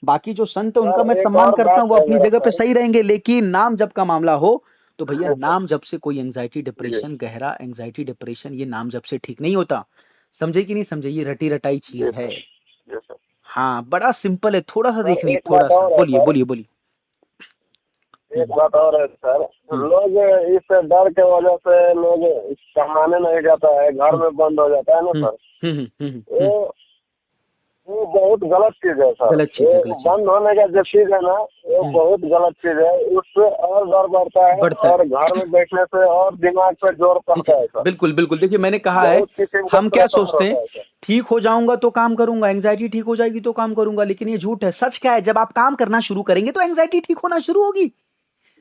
बाकी जो संत है उनका मैं सर एक सम्मान और करता हूँ, बात वो है अपनी मेरा जगह पे सर। सही रहेंगे, लेकिन नाम जब का मामला हो, तो भैया जी सर। नाम जब से कोई एंजाइटी जी। डिप्रेशन, गहरा एंजाइटी डिप्रेशन, ये नाम जब से ठीक नहीं होता। समझे कि नहीं समझे? ये रटी रटाई जी चीज है। सर। जी सर। हाँ, बड़ा सिंपल है, थोड़ा सा सर देखनी, एक थोड़ा बात सा। और है बोलिए सर। बोलिए बोलिए। एक हम्म बात और है सर। हम्म लोग इस डर के वजह से लोग कमाने नहीं जाता है, घर हम्म में बंद हो जाता है ना हम्म सर। हम्म हम्म हम्म, हम्म, वो वो बहुत गलत चीज है सर। गलत चीज है, वो गलत चीज है। बंद होने का जो चीज है ना, वो हम्म, बहुत गलत चीज है। उससे और डर बढ़ता है, बढ़ता है। और घर में बैठने से और दिमाग पे जोर देखिए, पड़ता है सर। बिल्कुल बिल्कुल, देखिए मैंने कहा है, बहुत किस्म का हम क्या प्रेशर सोचते हैं, होता है सर। ठीक हो जाऊंगा तो काम करूंगा, एंजाइटी ठीक हो जाएगी तो काम करूंगा, लेकिन ये झूठ है। सच क्या है, जब आप काम करना शुरू करेंगे तो एंजाइटी ठीक होना शुरू होगी।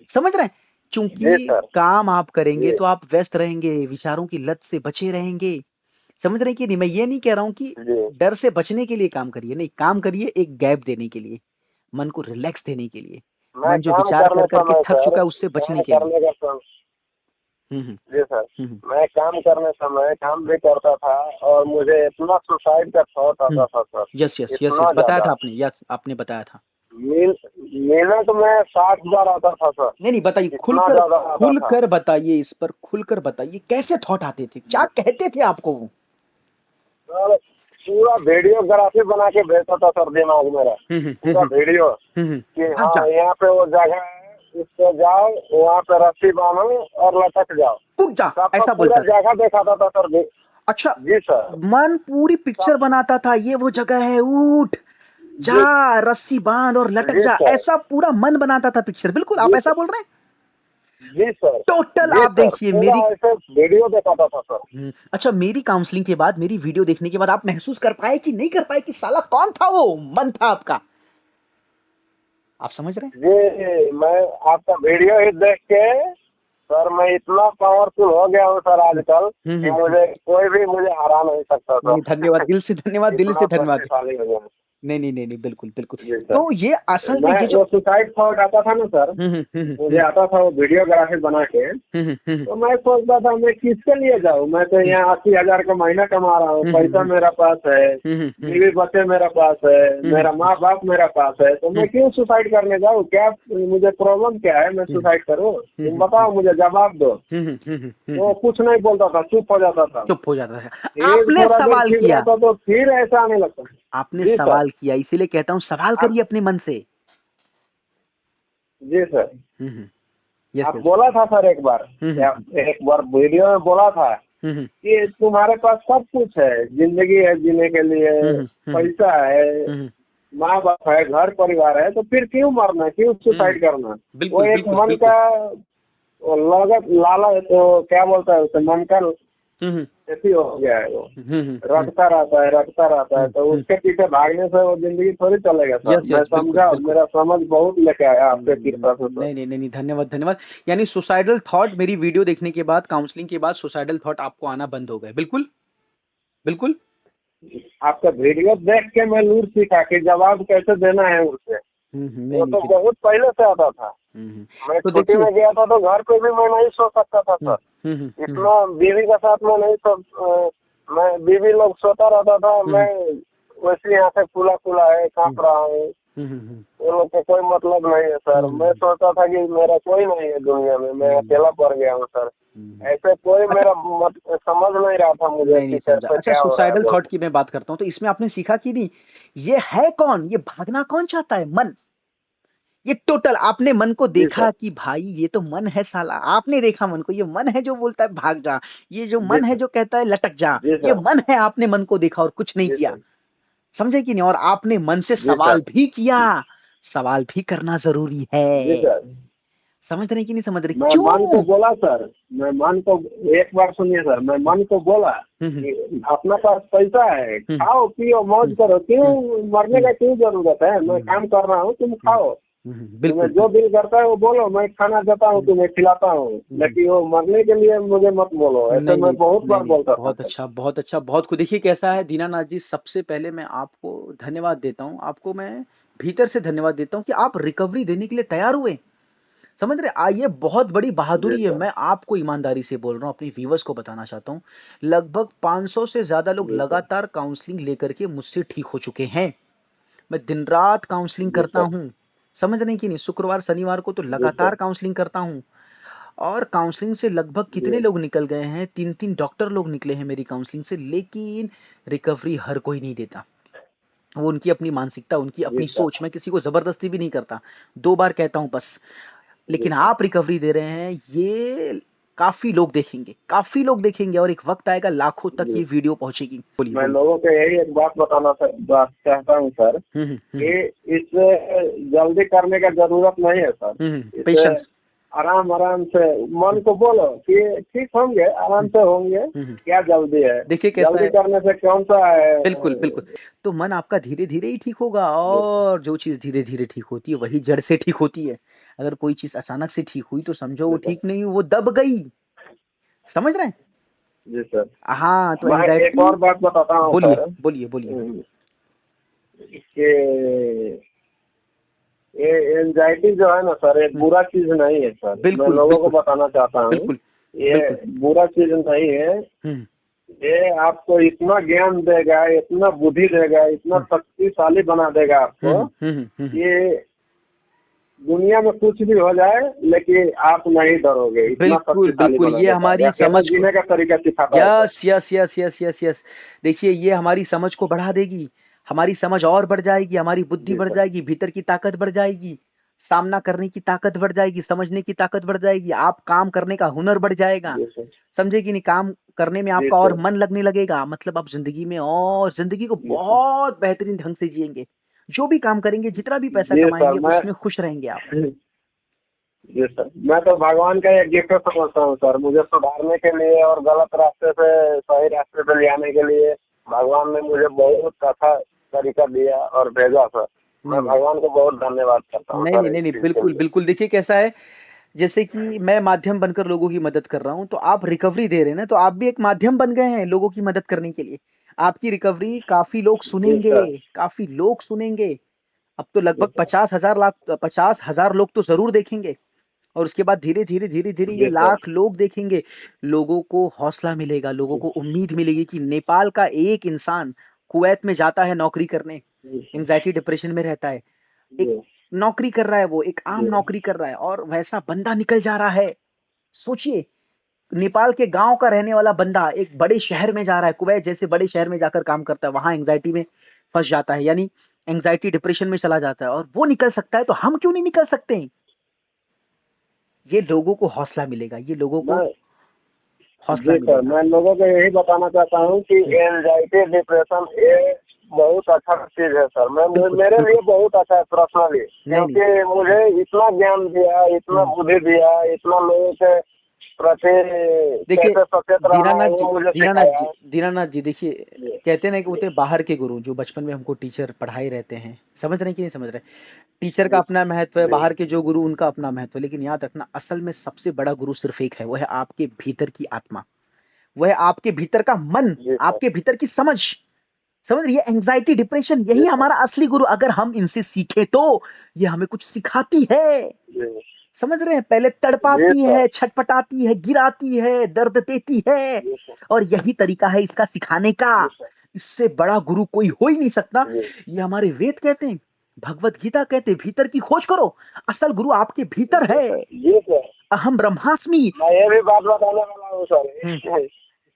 समझ रहे हैं? जी क्योंकि सर। काम आप करेंगे जी। तो आप व्यस्त रहेंगे, विचारों की लत से बचे रहेंगे। समझ रहे हैं कि नहीं? मैं ये नहीं कह रहा हूं कि जी। डर से बचने के लिए काम करिए, नहीं, काम करिए एक गैप देने के लिए, मन को रिलैक्स देने के लिए, मैं मन जो काम विचार करने कर करके समय थक सर, चुका है उससे बचने मैं के लिए। करने का समय। हम्म हम्म जी सर। हम्म मैं काम करने समय काम भी करता था, और मुझे इतना सुसाइड का थॉट हम्म, आता था sir. Yes yes yes yes, इतना बताया था ज्यादा। आपने, यस आपने बताया था। मिनट में 60 बार आता था सर। नहीं नहीं, बताइए, इतना ज्यादा आता था खुलकर बताइए, इस पर खुलकर बताइए, कैसे थॉट आते थे, क्या कहते थे आपको वो? सर। पूरा वीडियोग्राफी बना के भेजता था सर दिमाग मेरा। हम्म हम्म पूरा हम्म वीडियो कि भाग जा, हाँ, यहाँ पे वो जगह है, इस पे जाओ, वहाँ पे रस्सी बांधो और लटक जाओ। कूद जा, सबका ऐसा पूरा बोलता था। जगह दिखाता था सर। अच्छा, जी सर। मन पूरी पिक्चर सब। बनाता था, ये वो जगह है, उठ जा, जी। रस्सी बांध और लटक जी जा, सर। ऐसा पूरा मन बनाता था पिक्चर। बिल्कुल, आप जी ऐसा सर। बोल रहे हैं। जी सर। टोटल जी आप सर, देखिए पूरा मेरी। ऐसे वीडियो दिखाता था सर। अच्छा, मेरी काउंसलिंग के बाद, मेरी वीडियो देखने के बाद आप महसूस कर पाए कि नहीं कर पाए कि साला कौन था वो, मन था आपका? आप समझ रहे हैं? जी, मैं आपका वीडियो ही देख के सर, मैं इतना पावरफुल हो गया हूँ सर आजकल, कि हम्म। मुझे कोई भी मुझे हरा नहीं सकता नहीं नहीं, धन्यवाद, सर। दिल से धन्यवाद, दिल से इतना धन्यवाद। शक्तिशाली हो गया हूँ। नहीं नहीं नहीं नहीं, बिल्कुल बिल्कुल। जी सर। तो ये असल में मैं ये जो वो सुसाइड थॉट आता था ना सर, मुझे आता था वो वीडियोग्राफी बना के। हम्म तो मैं सोचता था, मैं किसके लिए जाऊँ? मैं तो यहाँ 80,000 का महीना कमा रहा हूँ, पैसा मेरा पास है, बीवी बच्चे मेरा पास है, मेरा माँ बाप मेरा पास है, तो मैं क्यों सुसाइड करने जाऊँ? क्या मुझे प्रॉब्लम क्या है, मैं सुसाइड करूँ? तुम बताओ, मुझे जवाब दो। तो कुछ नहीं बोलता था, चुप हो जाता था। चुप हो जाता है। फिर आपने थोड़ा देर सवाल ठीक किया, रहता तो फिर ऐसा आने लगता। आपने जी सर। सवाल किया, इसीलिए कहता हूं सवाल आप। करिए अपने मन से। जी सर। यस आप यस। बोला था सर एक बार, एक बार वीडियो में बोला था कि तुम्हारे पास सब कुछ है, जिंदगी है जीने के लिए, पैसा है, माँ बाप है, घर परिवार है, तो फिर क्यों मरना, क्यों सुसाइड करना? वो बिल्कुल एक बिल्कुल मन बिल्कुल। का वो लागत लाला, तो क्या बोलता है उसे, मन का ऐसी हो गया है वो। रखता रहता है, तो उसके पीछे भागने से वो जिंदगी थोड़ी चलेगा सर। यस मैं यस, बिल्कुल समझा, बिल्कुल। मेरा समझ बहुत लेके आया आपके कृपा से सर। नहीं नहीं नहीं नहीं, धन्यवाद धन्यवाद। यानी सुसाइडल थॉट मेरी वीडियो देखने के बाद, काउंसलिंग के बाद सुसाइडल थॉट आपको आना बंद हो गए। बिल्कुल बिल्कुल। आपका वीडियो देख के मैं लूट सीखा कि जवाब कैसे देना है उसे। नहीं वो नहीं तो बहुत पहले से आता था। मैं तो छुट्टी देखिए। में गया था तो घर पे भी मैं नहीं सो सकता था हम्म सर। हम्म हम्म इतना बीवी के साथ में नहीं सो। मैं बीवी लोग सोता रहता था, मैं वैसे यहाँ से फूला फूला है, कांप रहा हूँ। वो लोग को कोई मतलब नहीं है सर। मैं सोचता था कि मेरा कोई नहीं है दुनिया में, मैं अकेला पड़ गया हूँ सर। ऐसे कोई अच्छा, मेरा समझ नहीं रहा था मुझे नहीं नहीं कि समझा। कैसे अच्छा, क्या हो रहा है सुसाइडल बोल थॉट के। की मैं बात करता हूँ, तो इसमें आपने सीखा कि नहीं, ये है कौन, ये भागना कौन चाहता है? मन। ये टोटल आपने मन को जी देखा सर। कि भाई ये तो मन है साला, आपने देखा मन को, ये मन है जो बोलता है भाग जा, ये जो जी मन है सर। जो कहता है लटक जा, जी ये सर। मन है। आपने मन को देखा और कुछ नहीं जी किया। सर। समझे कि नहीं? और आपने मन से जी सवाल सर। भी किया, सवाल भी करना ज़रूरी जी है। सर। समझ रहे हैं कि नहीं समझ रहे? मैं मन को क्यों? बोला सर, मैं मन को, एक बार सुनिए सर, मैं मन को बोला हुँ, हुँ, कि अपना पास पैसा है, हुँ, खाओ पियो मौज हुँ, करो, क्यों हुँ, मरने हुँ, का क्यों जरूरत है, मैं हुँ, काम कर रहा हूँ, तुम हुँ, खाओ, बिल्कुल, तुम्हें जो बिल्कुल। दिल करता है वो बोलो, मैं खाना देता हूँ, हुँ, तुम्हें खिलाता हूँ, हुँ। लेकिन वो मरने के लिए मुझे मत बोलो, ऐसे नहीं, मैं नहीं, बहुत नहीं, बार नहीं, बोलता था बहुत सर। अच्छा, बहुत अच्छा, बहुत को देखिए कैसा है दीनानाथ जी, सबसे पहले मैं आपको धन्यवाद देता हूँ, आपको मैं भीतर से धन्यवाद देता हूँ कि आप रिकवरी देने के लिए तैयार हुए। समझ रहे? ये बहुत बड़ी जी बहादुरी है, सर। मैं आपको ईमानदारी से बोल रहा हूँ, अपने व्यूअर्स को बताना चाहता हूँ। लगभग 500 से ज़्यादा लोग जी सर। लगातार काउंसलिंग लेकर के मुझसे ठीक हो चुके हैं। मैं दिन-रात काउंसलिंग जी करता सर। हूँ, समझ रहे हैं कि नहीं? शुक्रवार, शनिवार को तो जी लगातार सर। काउंसलिंग करता हूँ। और काउंसलिंग से लगभग कितने जी लोग निकल गए हैं? 3-3 डॉक्टर लोग निकले हैं मेरी काउंसलिंग से, लेकिन रिकवरी हर कोई नहीं देता। वो उनकी अपनी मानसिकता, उनकी जी अपनी सर। सोच, मैं किसी को ज़बरदस्ती भी नहीं करता। 2 बार कहता हूँ बस। जी लेकिन सर। आप रिकवरी दे रहे हैं, ये काफ़ी लोग देखेंगे और एक वक़्त आएगा लाखों तक जी। ये वीडियो पहुँचेगी। बोलिए, मैं बोलिए। लोगों को यही एक बात बताना बात चाहता हूँ सर, हुँ, हुँ, हुँ, कि हुँ। इसे जल्दी करने का जरूरत नहीं है सर। हुँ, हुँ, इसे पेशेंस। आराम आराम से मन को बोलो कि ठीक होंगे, आराम हुँ, से होंगे, हुँ, हुँ। क्या जल्दी है, देखिए कैसा जल्दी है। करने से कौन सा है। बिल्कुल, बिल्कुल। तो मन आपका धीरे-धीरे ही ठीक होगा जी और जो चीज़ धीरे-धीरे ठीक होती है, वही जड़ से ठीक होती है। अगर कोई चीज़ अचानक से ठीक हुई, तो समझो वो जी सर। ठीक नहीं हुई, वो दब गई। समझ रहे हैं? जी सर। हाँ, तो मैं एक एंग्ज़ायटी। और बात बताता हूँ बोलिए, सर, बोलिए, बोलिए। कि ये एंजाइटी जो है ना सर, एक हुँ, बुरा चीज नहीं है सर, मैं बिल्कुल, लोगों को बिल्कुल, बताना चाहता हूँ, बिल्कुल, ये बिल्कुल। बुरा चीज नहीं है। हुँ, ये आपको इतना ज्ञान देगा, इतना बुद्धि देगा, इतना हुँ, शक्तिशाली बना देगा हुँ, आपको, हुँ, हुँ, हुँ, हुँ, हुँ। कि दुनिया में कुछ भी हो जाए, लेकिन आप नहीं डरोगे, इतना बिल्कुल, शक्तिशाली बिल्कुल, बना ये देता है, हमारी अकेला समझ को। जीने का तरीका सिखाता है sir. Yes, yes, yes, yes, yes, yes. देखिए ये हमारी समझ को बढ़ा देगी, हमारी समझ और बढ़ जाएगी, हमारी बुद्धि जी बढ़ सर। जाएगी, भीतर की ताकत बढ़ जाएगी, सामना करने की ताकत बढ़ जाएगी, समझने की ताकत बढ़ जाएगी, आप काम करने का हुनर बढ़ जाएगा। जी सर। समझे कि नहीं? काम करने में जी आपका और सर। मन लगने लगेगा, मतलब आप ज़िंदगी में और ज़िंदगी को जी सर। बहुत बेहतरीन ढंग से जिएँगे। जो भी काम करेंगे, जितना भी पैसा जी सर। कमाएँगे, मैं उसमें खुश रहेंगे आप। जी सर, मैं तो भगवान का एक गिफ्ट समझता हूँ सर, मुझे सुधारने के लिए और गलत रास्ते से सही रास्ते पे ले आने के लिए भगवान ने मुझे बहुत अच्छा तरीका दिया और भेजा सर। मैं नहीं, नहीं। भगवान को बहुत धन्यवाद करता हूँ नहीं, सर नहीं, इस नहीं, नहीं, चीज के बिल्कुल, लिए। बिल्कुल। देखिए कैसा है, जैसे कि मैं माध्यम बनकर लोगों की मदद कर रहा हूँ, तो आप रिकवरी दे रहे हैं ना, तो आप भी एक माध्यम बन गए हैं लोगों की मदद करने के लिए। आपकी रिकवरी जी सर। काफ़ी लोग सुनेंगे। अब तो जी लगभग सर। 50,000 लोग तो ज़रूर देखेंगे और उसके बाद धीरे-धीरे, धीरे-धीरे ये जी सर। लाख लोग देखेंगे। लोगों को हौसला मिलेगा, लोगों जी को उम्मीद मिलेगी कि नेपाल का एक इंसान कुवैत में जाता है नौकरी करने, जी सर। एंग्ज़ायटी डिप्रेशन में रहता है। एक जी नौकरी कर रहा है वो, एक आम जी नौकरी कर रहा है और वैसा बंदा निकल जा रहा है। सोचिए, नेपाल के गाँव का रहने वाला बंदा एक बड़े शहर में जा रहा है, कुवैत जैसे बड़े शहर में जाकर काम करता है, वहाँ एंग्ज़ायटी में फँस जाता है, यानी एंग्ज़ायटी डिप्रेशन में चला जाता है और वो निकल सकता है, तो हम क्यों नहीं निकल सकते? ये लोगों को हौसला मिलेगा, ये लोगों को मैं हौसला जी सर, मिलेगा। मैं लोगों को यही बताना चाहता हूँ कि हुँ, एंजाइटी डिप्रेशन ये बहुत अच्छा चीज है सर, मैं बिल्कुल, मेरे लिए बिल्कुल। बहुत अच्छा है पर्सनली, नहीं, नहीं। क्योंकि मुझे इतना ज्ञान दिया, इतना हुँ। बुद्धि दिया, इतना लोगों के प्रति देखिए, कैसे सचेत रहना है वो मुझे सिखाया है। दीनानाथ जी देखिए, जी कहते हैं ना कि जी होते हैं बाहर के गुरु जो बचपन में हमको टीचर पढ़ाए रहते हैं। समझ रहे हैं कि नहीं समझ रहे? टीचर का जी अपना महत्व है, जी बाहर के जो गुरु उनका अपना महत्व है, लेकिन याद रखना असल में सबसे बड़ा गुरु सिर्फ़ एक है, वो है आपके भीतर की आत्मा। वो है आपके भीतर का मन, जी सर। आपके भीतर की समझ। समझ रही है? एंग्ज़ायटी, डिप्रेशन जी यही सर। हमारा असली गुरु, अगर हम इनसे सीखें तो ये हमें कुछ सिखाती है। जी समझ रहे हैं? पहले जी तड़पाती सर। है, छटपटाती है, गिराती है, दर्द देती है जी सर। और यही तरीका है इसका सिखाने का। जी सर। इससे बड़ा गुरु कोई हो ही नहीं सकता। जी ये हमारे वेद कहते हैं, भगवत गीता कहते हैं, भीतर की खोज करो। असल गुरु आपके भीतर जी है। सर। जी सर। अहम ब्रह्मास्मि। मैं ये भी बात बताने वाला हूँ हुँ, सर,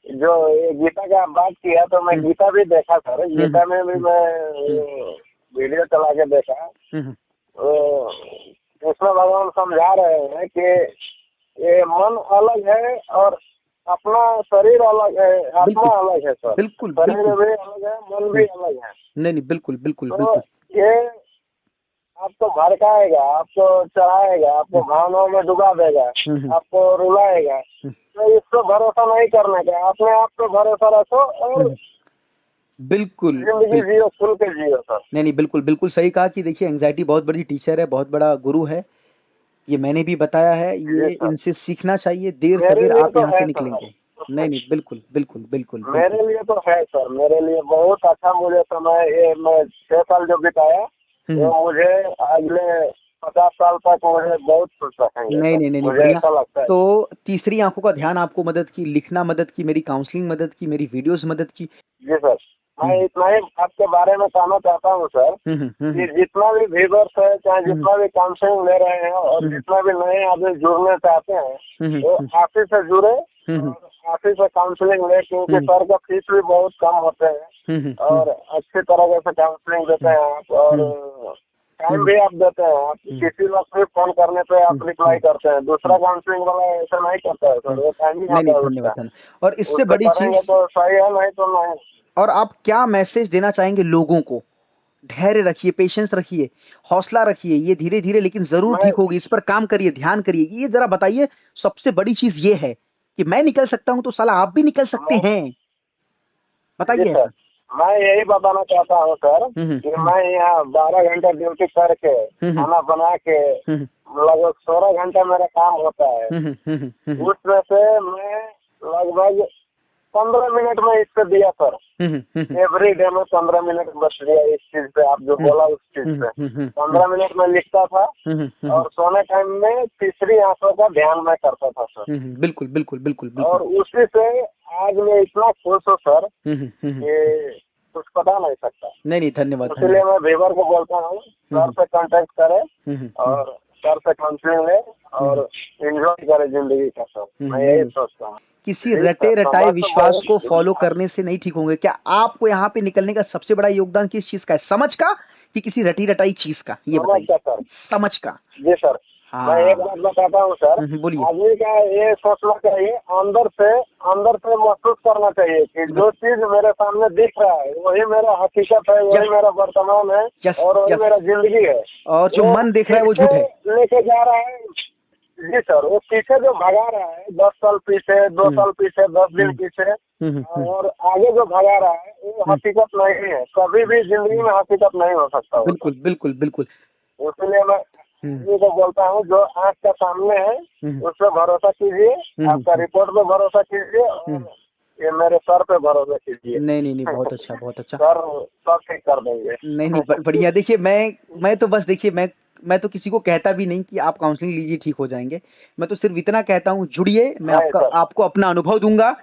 जो ये गीता का आप बात किया तो मैं हुँ, गीता भी देखा सर, हुँ, हुँ, गीता में भी हुँ, मैं हुँ, वीडियो चला के देखा, हुँ, हुँ। तो उसमें भगवान समझा रहे हैं कि ये मन अलग है और अपना शरीर अलग है, आत्मा बिल्कुल, अलग है सर, बिल्कुल, शरीर बिल्कुल। भी अलग है, मन भी हुँ, अलग है। नहीं, नहीं, बिल्कुल, बिल्कुल, तो बिल्कुल। ये आपको भड़काएगा, आपको चढ़ाएगा, आपको भावनाओं में डुबा देगा, आपको रुलाएगा। तो इसको भरोसा नहीं करने का, अपने आप पे भरोसा रखो और बिल्कुल जिंदगी जियो, खुल के जियो सर। नहीं नहीं, बिल्कुल बिल्कुल सही कहा कि देखिए एंजाइटी बहुत बड़ी टीचर है, बहुत बड़ा गुरु है। ये मैंने भी बताया है, जी ये सर, इनसे सीखना चाहिए, देर मेरे सवेर लिए आप तो यहाँ है से सर। निकलेंगे। नहीं नहीं, बिल्कुल बिल्कुल बिल्कुल बिल्कुल। मेरे लिए तो है सर, मेरे लिए बहुत अच्छा। मुझे समय ये मैं 6 साल जो बिताया, हम्म, वो मुझे अगले 50 साल तक मुझे बहुत खुश रखेंगे नहीं सर, नहीं नहीं नहीं, मुझे बढ़िया। ऐसा लगता है। तो तीसरी आंखों का ध्यान आपको मदद की, लिखना मदद की, मेरी काउंसलिंग मदद की, मेरी वीडियोस मदद की। जी सर, मैं हम्म इतना ही आपके बारे में कहना चाहता हूँ सर हम्म हम्म कि जितना भी व्यूअर्स है, चाहे हम्म जितना भी काउंसलिंग ले रहे हैं और हम्म जितना भी नए आदमी जुड़ने चाहते हैं, हम्म वो आप ही से जुड़े हम्म और आप ही से काउंसलिंग ले, क्योंकि हम्म सर का फीस भी बहुत कम होते हैं हम्म और अच्छी तरह से काउंसलिंग देते हैं आप, और टाइम भी आप देते हैं। आप किसी वक्त भी फोन करने पे आप रिप्लाई करते हैं। दूसरा काउंसलिंग वाला ऐसा नहीं करता है सर, वो टाइम ही नहीं नहीं, होता है धन्यवाद उसका। धन्यवाद। और इससे उससे बड़ी करेंगे चीज, तो सही है, नहीं तो नहीं। और आप क्या मैसेज देना चाहेंगे लोगों को? धैर्य रखिए, पेशेंस रखिए, हौसला रखिए, ये धीरे धीरे लेकिन जरूर मैं ठीक होगी, इस पर काम करिए, ध्यान करिए, ये जरा बताइए। सबसे बड़ी चीज ये है कि मैं निकल सकता हूं तो साला आप भी निकल सकते मैं हैं। जी बताइए सर, ऐसा। मैं यही बताना चाहता हूँ सर कि हम्म मैं यहाँ 12 घंटे ड्यूटी करके, हम्म खाना बना के, हम्म लगभग 16 घंटे मेरा काम होता है। हम्म उसमें से मैं लगभग 15 मिनट में इससे दिया सर। हम्म एवरी डे में 15 मिनट बच दिया इस चीज पे, आप जो बोला उस चीज पे। 15 मिनट में लिखता था और सोने टाइम में तीसरी आंखों का ध्यान मैं करता था सर। बिल्कुल बिल्कुल बिल्कुल और बिल्कुल। उसी से आज मैं इतना खुश हूँ सर हम्म। कि कुछ पता नहीं सकता। नहीं नहीं, धन्यवाद इसलिए धन्यवाद। मैं व्यूअर को बोलता हूँ, सर से कांटेक्ट करे और सर से काउंसलिंग ले और एंजॉय करे जिंदगी का सर। मैं यही नहीं, सोचता हूँ। किसी जी सर, रटे रटाए समाज तो विश्वास को बहुत। फॉलो करने से नहीं ठीक होंगे। क्या आपको यहाँ पे निकलने का सबसे बड़ा योगदान किस चीज का है? समझ का कि किसी रटी रटाई चीज का? ये समझ बताइए। का सर। समझ का। जी सर, मैं एक हाँ। बात बताता हूँ सर। बोलिए। आदमी का ये सोचना चाहिए, अंदर से महसूस करना चाहिए कि जो बस। चीज मेरे सामने दिख रहा है वही मेरा हकीकत है, वही यस मेरा वर्तमान है यस और वही यस। मेरा जिंदगी है। और जो वो मन देख रहा है वो पीछे झूठ है। लेके जा रहा है। जी सर, वो पीछे जो भगा रहा है, 10 साल पीछे, 2 साल पीछे, 10 दिन पीछे, और आगे जो भगा रहा है वो हकीकत नहीं है। कभी भी जिंदगी में हकीकत नहीं हो सकता वो सर। बिल्कुल बिल्कुल बिल्कुल। इसलिए मैं आदमी को बोलता हूँ, जो आँख के सामने है उस पर भरोसा कीजिए, आपका रिपोर्ट पे भरोसा कीजिए और ये मेरे सर पे भरोसा कीजिए। नहीं नहीं नहीं, बहुत अच्छा बहुत अच्छा। सर सब ठीक कर देंगे। नहीं नहीं, बढ़िया। देखिए मैं तो बस देखिए मैं तो किसी को कहता भी नहीं कि आप काउंसलिंग लीजिए ठीक हो जाएंगे। मैं तो सिर्फ इतना कहता हूँ, जुड़िए, मैं नहीं आपका सर। आपको अपना अनुभव दूंगा,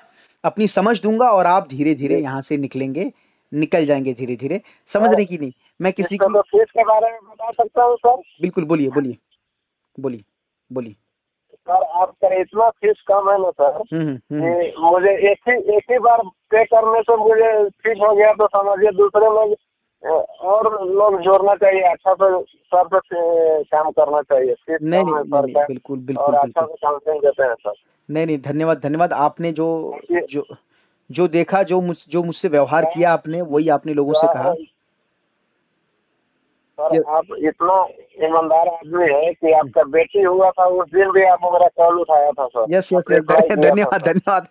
अपनी समझ दूंगा, और आप धीरे धीरे जी, यहाँ से निकलेंगे, निकल जाएंगे धीरे धीरे। समझ मैं रहे कि नहीं? मैं किसी इसको की, तो फीस के बारे में बता सकता हूँ सर। बिल्कुल, बोलिए बोलिए बोलिए बोलिए। सर आपका इतना फीस कम है ना सर हम्म। कि मुझे एक ही बार पे करने से मुझे ठीक हो गया, तो समझिए दूसरे लोग और लोग जोड़ना चाहिए। अच्छा से सर से काम करना चाहिए। फीस नहीं कम नहीं है नहीं सर नहीं, का बिल्कुल और बिल्कुल अच्छा बिल्कुल। से काउंसलिंग देते हैं सर। नहीं नहीं, धन्यवाद धन्यवाद। आपने जो देखिए जो जो देखा, जो मुझसे व्यवहार क्या किया आपने, वही आपने लोगों से क्या कहा। है सर, ये आप इतना ईमानदार आदमी है कि आपका बेटी हुआ था उस दिन भी आप मेरा कॉल उठाया था सर। यस यस आप यस, रिप्लाई दिया था धन्यवाद सर। धन्यवाद।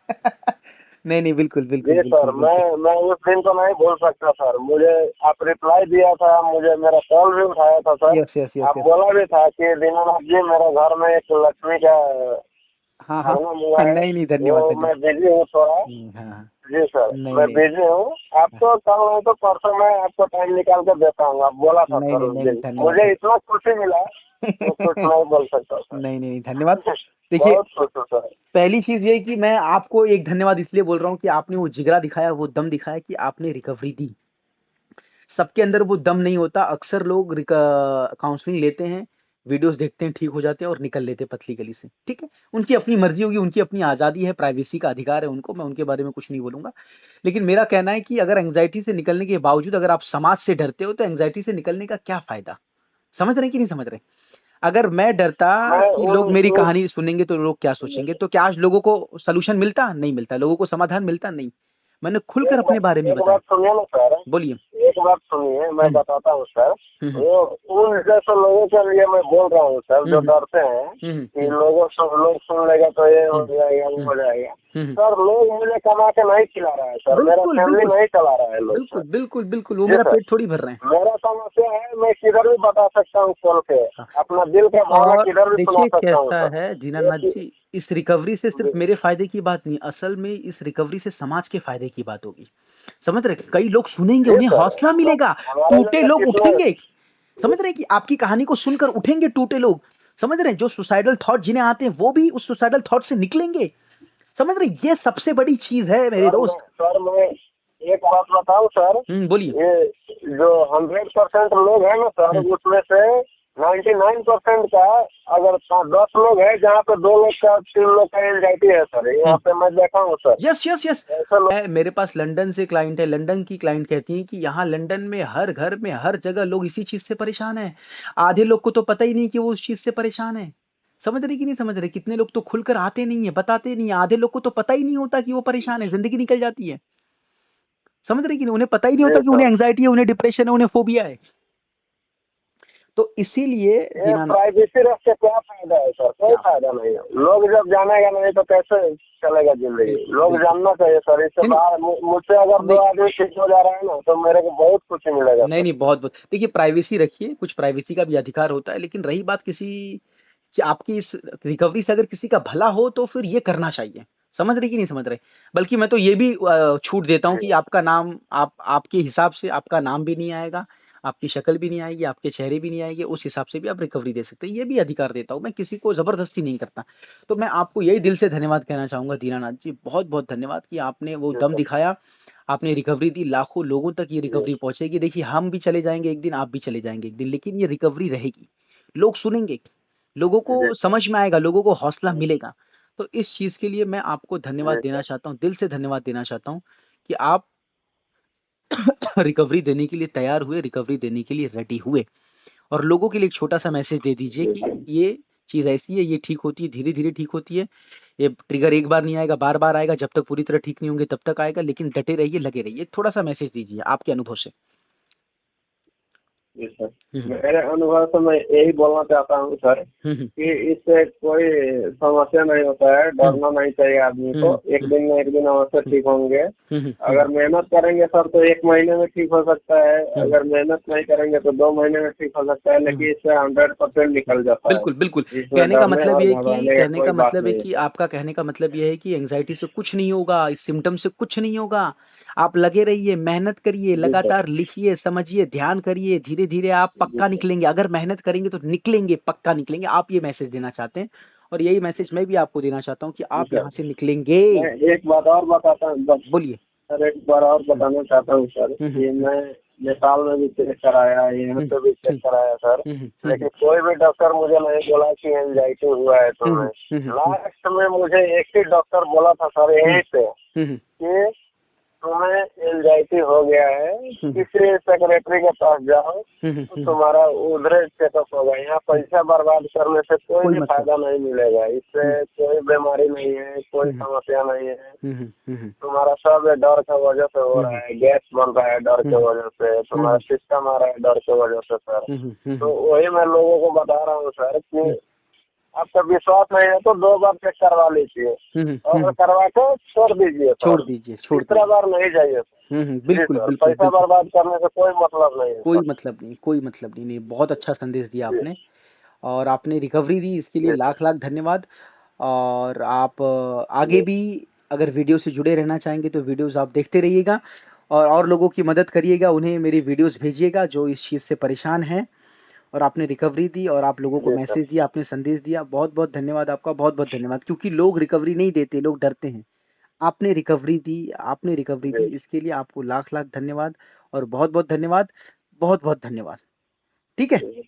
नहीं नहीं, बिल्कुल बिल्कुल जी सर, बिल्कुल बिल्कुल। मैं उस दिन को नहीं भूल सकता सर। मुझे आप रिप्लाई दिया था, मुझे मेरा कॉल भी उठाया था सर। यस यस यस आप यस। बोला भी था कि दीनानाथ जी, मेरे घर में एक लक्ष्मी का हाँ हाँ। आगमन हुआ है, नहीं नहीं, धन्यवाद वो धन्यवाद। मैं बिजी हूँ थोड़ा। हाँ हाँ। जी सर, नहीं मैं नहीं बिजी हूँ। आपको कल नहीं तो परसों मैं आपको टाइम निकाल कर देता हूँ। आप बोला था नहीं सर नहीं उस नहीं नहीं, दिन, धन्यवाद मुझे इतना खुशी मिला तो कुछ नहीं बोल सकता सर। नहीं नहीं, धन्यवाद। देखिए, बहुत खुश हूँ सर। पहली चीज ये है कि मैं आपको एक धन्यवाद इसलिए बोल रहा हूँ कि आपने वो जिगरा दिखाया, वो दम दिखाया कि आपने रिकवरी दी। सबके अंदर वो दम नहीं होता। अक्सर लोग काउंसलिंग लेते हैं, वीडियोस देखते हैं, ठीक हो जाते हैं और निकल लेते हैं पतली गली से। ठीक है, उनकी अपनी मर्जी होगी, उनकी अपनी आज़ादी है, प्राइवेसी का अधिकार है उनको, मैं उनके बारे में कुछ नहीं बोलूंगा। लेकिन मेरा कहना है कि अगर एंग्जाइटी से निकलने के बावजूद अगर आप समाज से डरते हो तो एंग्जाइटी से निकलने का क्या फायदा? समझ रहे हैं कि नहीं समझ रहे? अगर मैं डरता मैं कि उन लोग मेरी उन कहानी सुनेंगे तो लोग क्या सोचेंगे, तो क्या आज लोगों को सलूशन मिलता? नहीं मिलता। लोगों को समाधान मिलता? नहीं। मैंने खुलकर अपने बारे में एक बताया। बात सुनिए ना सर, बोलिए। एक बात सुनिए, मैं हम्म बताता हूँ सर। हम्म वो उन जैसे लोगों के लिए मैं बोल रहा हूँ सर, जो हम्म डरते हैं हम्म कि हम्म लोग सुन लेगा तो ये हो हम्म जाएगा, वो हम्म हो जाएगा। हम्म सर लोग मुझे कमा के नहीं खिला रहा है सर, मेरा बिल्कुल फैमिली बिल्कुल नहीं चला रहा है लोग सर। बिल्कुल बिल्कुल बिल्कुल, वो जी मेरा सर, पेट थोड़ी भर रहे हैं। मेरा समस्या है, मैं किधर भी बता सकता हूँ खोल के, हाँ। अपना दिल का भावना और किधर भी सुना देखिए सकता हूँ कैसा सर। है ये दीनानाथ कि जी, इस रिकवरी से सिर्फ जी मेरे फायदे की बात नहीं, असल में इस रिकवरी से समाज के फायदे की बात होगी। समझ रहे, कई लोग सुनेंगे, जी उन्हें सर, हौसला तो मिलेगा, हमारे टूटे जैसे लोग कितने उठेंगे। समझ रहे हैं कि आपकी कहानी को सुनकर उठेंगे टूटे लोग। समझ रहे हैं, जो सुसाइडल थॉट जिन्हें आते हैं वो भी उस सुसाइडल थॉट से निकलेंगे। समझ रहे हैं? ये सबसे बड़ी चीज है मेरे दोस्त। सर मैं एक बात बताऊं सर, बोलिए। ये जो 100% लोग हैं ना सर, हम्म उसमें से 99% का, अगर 10 लोग हैं जहाँ पे 2 लोग का 3 लोग का एंजाइटी है सर, यहाँ हम्म पे मैं देखा हूँ सर। Yes yes yes. ऐसे लोग मेरे पास लंदन से क्लाइंट है, लंदन की क्लाइंट कहती है कि यहाँ लंदन में हर घर में हर जगह लोग इसी चीज से परेशान है। आधे लोग को तो पता ही नहीं कि वो उस चीज से परेशान है। समझ रहे कि नहीं समझ रहे, कितने लोग तो खुलकर आते नहीं है, बताते नहीं है, आधे लोग को तो पता ही नहीं होता कि वो परेशान है, जिंदगी निकल जाती है। समझ रहे कि नहीं, उन्हें पता ही नहीं जी होता कि उन्हें सर, एंग्जाइटी है, उन्हें डिप्रेशन है, उन्हें फोबिया है। तो इसीलिए ये दीना, प्राइवेसी रख के क्या फायदा है सर, कोई क्या फायदा नहीं है। लोग जब जानेगा नहीं तो कैसे चलेगा जिंदगी, बिल्कुल लोग बिल्कुल। जानना चाहिए सर। इससे नहीं नहीं बाहर मुझसे अगर नहीं 2 आदमी ठीक हो जा रहा है ना, तो मेरे को बहुत खुशी मिलेगा नहीं सर। नहीं, बहुत बहुत देखिए, प्राइवेसी रखिए, कुछ प्राइवेसी का भी अधिकार होता है, लेकिन रही बात किसी आपकी इस रिकवरी से अगर किसी का भला हो तो फिर ये करना चाहिए। समझ रहे कि नहीं समझ रहे, बल्कि मैं तो ये भी छूट देता हूँ जी कि आपका नाम, आप आपके हिसाब से आपका नाम भी नहीं आएगा, आपकी शक्ल भी नहीं आएगी, आपके चेहरे भी नहीं आएंगे, उस हिसाब से भी आप रिकवरी दे सकते हैं, ये भी अधिकार देता हूँ मैं, किसी को जबरदस्ती नहीं करता। तो मैं आपको यही दिल से धन्यवाद कहना चाहूंगा दीनानाथ जी, बहुत बहुत धन्यवाद कि आपने वो जी दम सर, दिखाया, आपने रिकवरी दी, लाखों लोगों तक ये जी रिकवरी पहुंचेगी। देखिए हम भी चले जाएंगे एक दिन, आप भी चले जाएंगे एक दिन, लेकिन ये रिकवरी रहेगी, लोग सुनेंगे, लोगों को जी सर, समझ में आएगा, लोगों को हौसला मिलेगा। तो इस चीज के लिए मैं आपको धन्यवाद जी देना सर, चाहता हूँ, दिल से धन्यवाद देना चाहता हूँ कि आप रिकवरी देने के लिए तैयार हुए, रिकवरी देने के लिए रेडी हुए। और लोगों के लिए एक छोटा सा मैसेज दे दीजिए जी कि सर, ये चीज ऐसी है, ये ठीक होती है, धीरे धीरे ठीक होती है। ये ट्रिगर एक बार नहीं आएगा, बार बार आएगा, जब तक पूरी तरह ठीक नहीं होंगे तब तक आएगा, लेकिन डटे रहिए, लगे रहिए। एक थोड़ा सा मैसेज दीजिए आपके अनुभव से। जी सर। हम्म मेरे अनुभव से मैं यही बोलना चाहता हूँ सर, हम्म कि इससे कोई समस्या नहीं होता है, हम्म डरना नहीं चाहिए आदमी को। हम्म एक दिन न एक दिन अवश्य हम्म ठीक होंगे। हम्म अगर मेहनत करेंगे सर तो 1 महीने में ठीक हो सकता है, हम्म अगर मेहनत नहीं करेंगे तो 2 महीने में ठीक हो सकता है, हम्म लेकिन इससे 100% निकल जाता है। बिल्कुल बिल्कुल। इसमें डरने और घबराने का कहने का कोई बात मतलब है नहीं है कि सर। आपका कहने का मतलब यह है कि एंजाइटी से कुछ नहीं होगा, इस सिम्टम से कुछ नहीं होगा। आप लगे रहिए, मेहनत करिए, जी सर, लगातार लिखिए, समझिए, ध्यान करिए, धीरे धीरे आप जी पक्का सर, निकलेंगे, अगर मेहनत करेंगे तो निकलेंगे, पक्का निकलेंगे। आप ये मैसेज देना चाहते हैं, और यही मैसेज मैं भी आपको देना चाहता हूँ कि जी आप सर। यहाँ से निकलेंगे। मैं एक बात और बताता हूँ बस बोलिए। सर, एक बार और हम्म बताना चाहता हूँ सर, हम्म कि मैं नेपाल में भी चेक कराया, यहाँ हम्म पे भी चेक हम्म कराया सर, हम्म लेकिन कोई भी डॉक्टर मुझे नहीं बोला कि एंजाइटी हुआ है तुम्हें। हम्म लास्ट में मुझे एक ही डॉक्टर बोला था सर यहीं पे, हम्म कि तुम्हें एंजाइटी हो गया है, किसी सेक्रेटरी के पास जाओ, तो तुम्हारा उधर चेकअप होगा। यहाँ पैसा बर्बाद करने से कोई कोई भी मतलब। फायदा नहीं मिलेगा, इससे हम्म कोई बीमारी नहीं है, कोई हम्म समस्या नहीं है। हम्म हम्म तुम्हारा सब डर की वजह से हो रहा हम्म है, गैस बन रहा है डर की हम्म वजह से, तुम्हारा हम्म सिस्टम आ रहा है डर की वजह से सर। तो हम्म वही मैं लोगों को बता रहा हूँ सर, हम्म कि आपका विश्वास नहीं है तो 2 बार चेक करवा लीजिए, और करवा के छोड़ दीजिए छोड़ सर। दीजिए, छोड़ तीसरा दीजिए। बार नहीं जाइए जी बिल्कुल सर, बिल्कुल पैसा बिल्कुल। बर्बाद करने से कोई मतलब नहीं है कोई सर। मतलब नहीं, कोई मतलब नहीं, नहीं, बहुत अच्छा संदेश दिया जी आपने, और आपने रिकवरी दी, इसके लिए जी सर, लाख लाख धन्यवाद। और आप आगे जी भी अगर वीडियो से जुड़े रहना चाहेंगे तो वीडियोस आप देखते रहिएगा, और लोगों की मदद करिएगा, उन्हें मेरी वीडियोस भेजिएगा जो इस चीज़ से परेशान हैं। और आपने रिकवरी दी, और आप लोगों को जी सर, मैसेज दिया, आपने संदेश दिया, बहुत बहुत धन्यवाद आपका, बहुत बहुत धन्यवाद, क्योंकि लोग रिकवरी नहीं देते, लोग डरते हैं। आपने रिकवरी दी, आपने रिकवरी दी, जी इसके लिए आपको लाख लाख धन्यवाद, और बहुत बहुत धन्यवाद, बहुत बहुत धन्यवाद। ठीक है, जी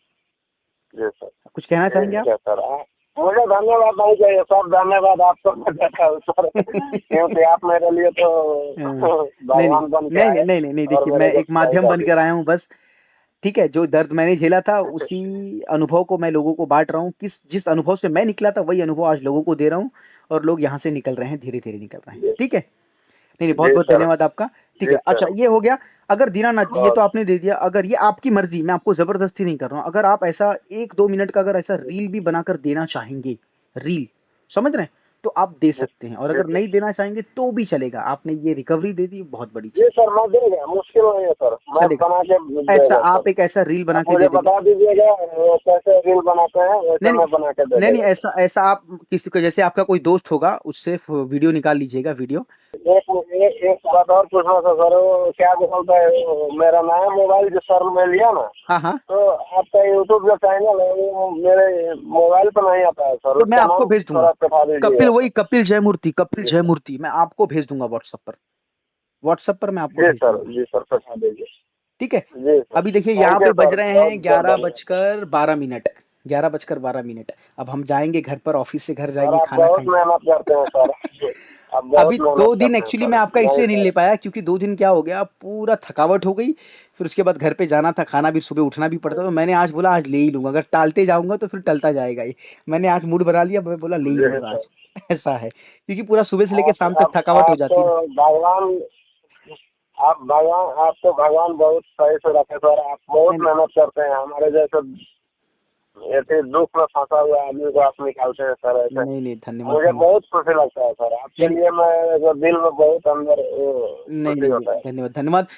जी सर। कुछ कहना चाहेंगे ठीक आप? है सर, मुझे धन्यवाद नहीं चाहिए सर, धन्यवाद आपको मैं देता हूँ सर, क्योंकि आप मेरे लिए तो नहीं नहीं भगवान बन के नहीं नहीं आए नहीं नहीं नहीं, और देखिए मेरे मैं को एक माध्यम फायदा दी। बनकर आया हूँ बस। ठीक है, जो दर्द मैंने झेला था उसी अनुभव को मैं लोगों को बांट रहा हूँ, किस जिस अनुभव से मैं निकला था वही अनुभव आज लोगों को दे रहा हूँ, और लोग यहाँ से निकल रहे हैं, धीरे धीरे निकल रहे हैं। जी ठीक है, नहीं, बहुत जी बहुत सर। धन्यवाद आपका। ठीक जी है, अच्छा सर। ये हो गया। अगर दीनानाथ जी, ये और तो आपने दे दिया, अगर ये आपकी मर्जी, मैं आपको जबरदस्ती नहीं कर रहा हूँ, अगर आप ऐसा 1-2 मिनट का अगर ऐसा रील भी बनाकर देना चाहेंगे, रील, समझ रहे हैं, तो आप दे जी सकते हैं, और जी अगर सर। नहीं देना चाहेंगे तो भी चलेगा। आपने ये रिकवरी दे दी, बहुत बड़ी जी चीज सर, मैं देगा, मुश्किल नहीं है सर, मैं चलेगा। बना के ऐसा देगा सर। आप एक ऐसा रील बना आप के मुझे दे देंगे। बता दीजिएगा वो कैसे रील बनाते हैं, नहीं वैसे नहीं, मैं बना के दे नहीं नहीं, देगा सर। ऐसा ऐसा आप किसी को, जैसे आपका कोई दोस्त होगा, उससे वीडियो निकाल लीजिएगा, वीडियो। एक बात और पूछना था सर, वो क्या बोलता है, वो मेरा नया मोबाइल जो सर मैं लिया ना, हाँ हाँ, तो आपका यूट्यूब जो चैनल है वो मेरे मोबाइल पर नहीं आता है सर, तो मैं उसका आपको नाम भेज दूंगा। थोड़ा बता कपिल, दीजिएगा वही सर। कपिल जयमूर्ति, कपिल जी सर। जयमूर्ति, मैं आपको भेज दूंगा व्हाट्सएप पर। व्हाट्सएप पर मैं आपको जी भेज सर। दूंगा। जी सर, बता दीजिए। ठीक है। जी सर, अभी देखिए यहाँ थैंक यू पे बज सर, रहे बहुत हैं बहुत ग्यारह धन्यवाद। बजकर बारह मिनट 11 बजकर 12 मिनट। अब हम जाएंगे घर पर, ऑफिस से घर सर जाएंगे, आप खाना बहुत खाएंगे। मेहनत करते हैं सर, आप अभी बहुत दो मेहनत दिन करते हैं एक्चुअली सर, मैं आपका नहीं इसलिए नहीं सर। ले पाया, क्योंकि 2 दिन क्या हो गया, पूरा थकावट हो गई। फिर उसके बाद घर पे जाना था, खाना भी, सुबह उठना भी पड़ता, तो मैंने आज बोला आज ले ही लूंगा, अगर टालते जाऊंगा तो फिर टलता जाएगा ही। मैंने आज मूड बना लिया, मैं बोला ले ही जी लूंगा सर। आज। ऐसा है, क्योंकि पूरा सुबह से लेके शाम तक थकावट हो आप तो जाती है ना। भगवान, आप भगवान, आप तो भगवान बहुत सही से रखे सर, आप नहीं बहुत नहीं, मेहनत करते हैं, हमारे जैसे ऐसे दुख में फंसा हुआ आदमी को आप निकालते हैं सर ऐसे। नहीं नहीं, धन्यवाद मुझे धन्यवाद। बहुत खुशी लगता है सर, नहीं आपके लिए मैं दिल में बहुत अंदर नहीं खुशी नहीं नहीं, होता है। धन्यवाद धन्यवाद।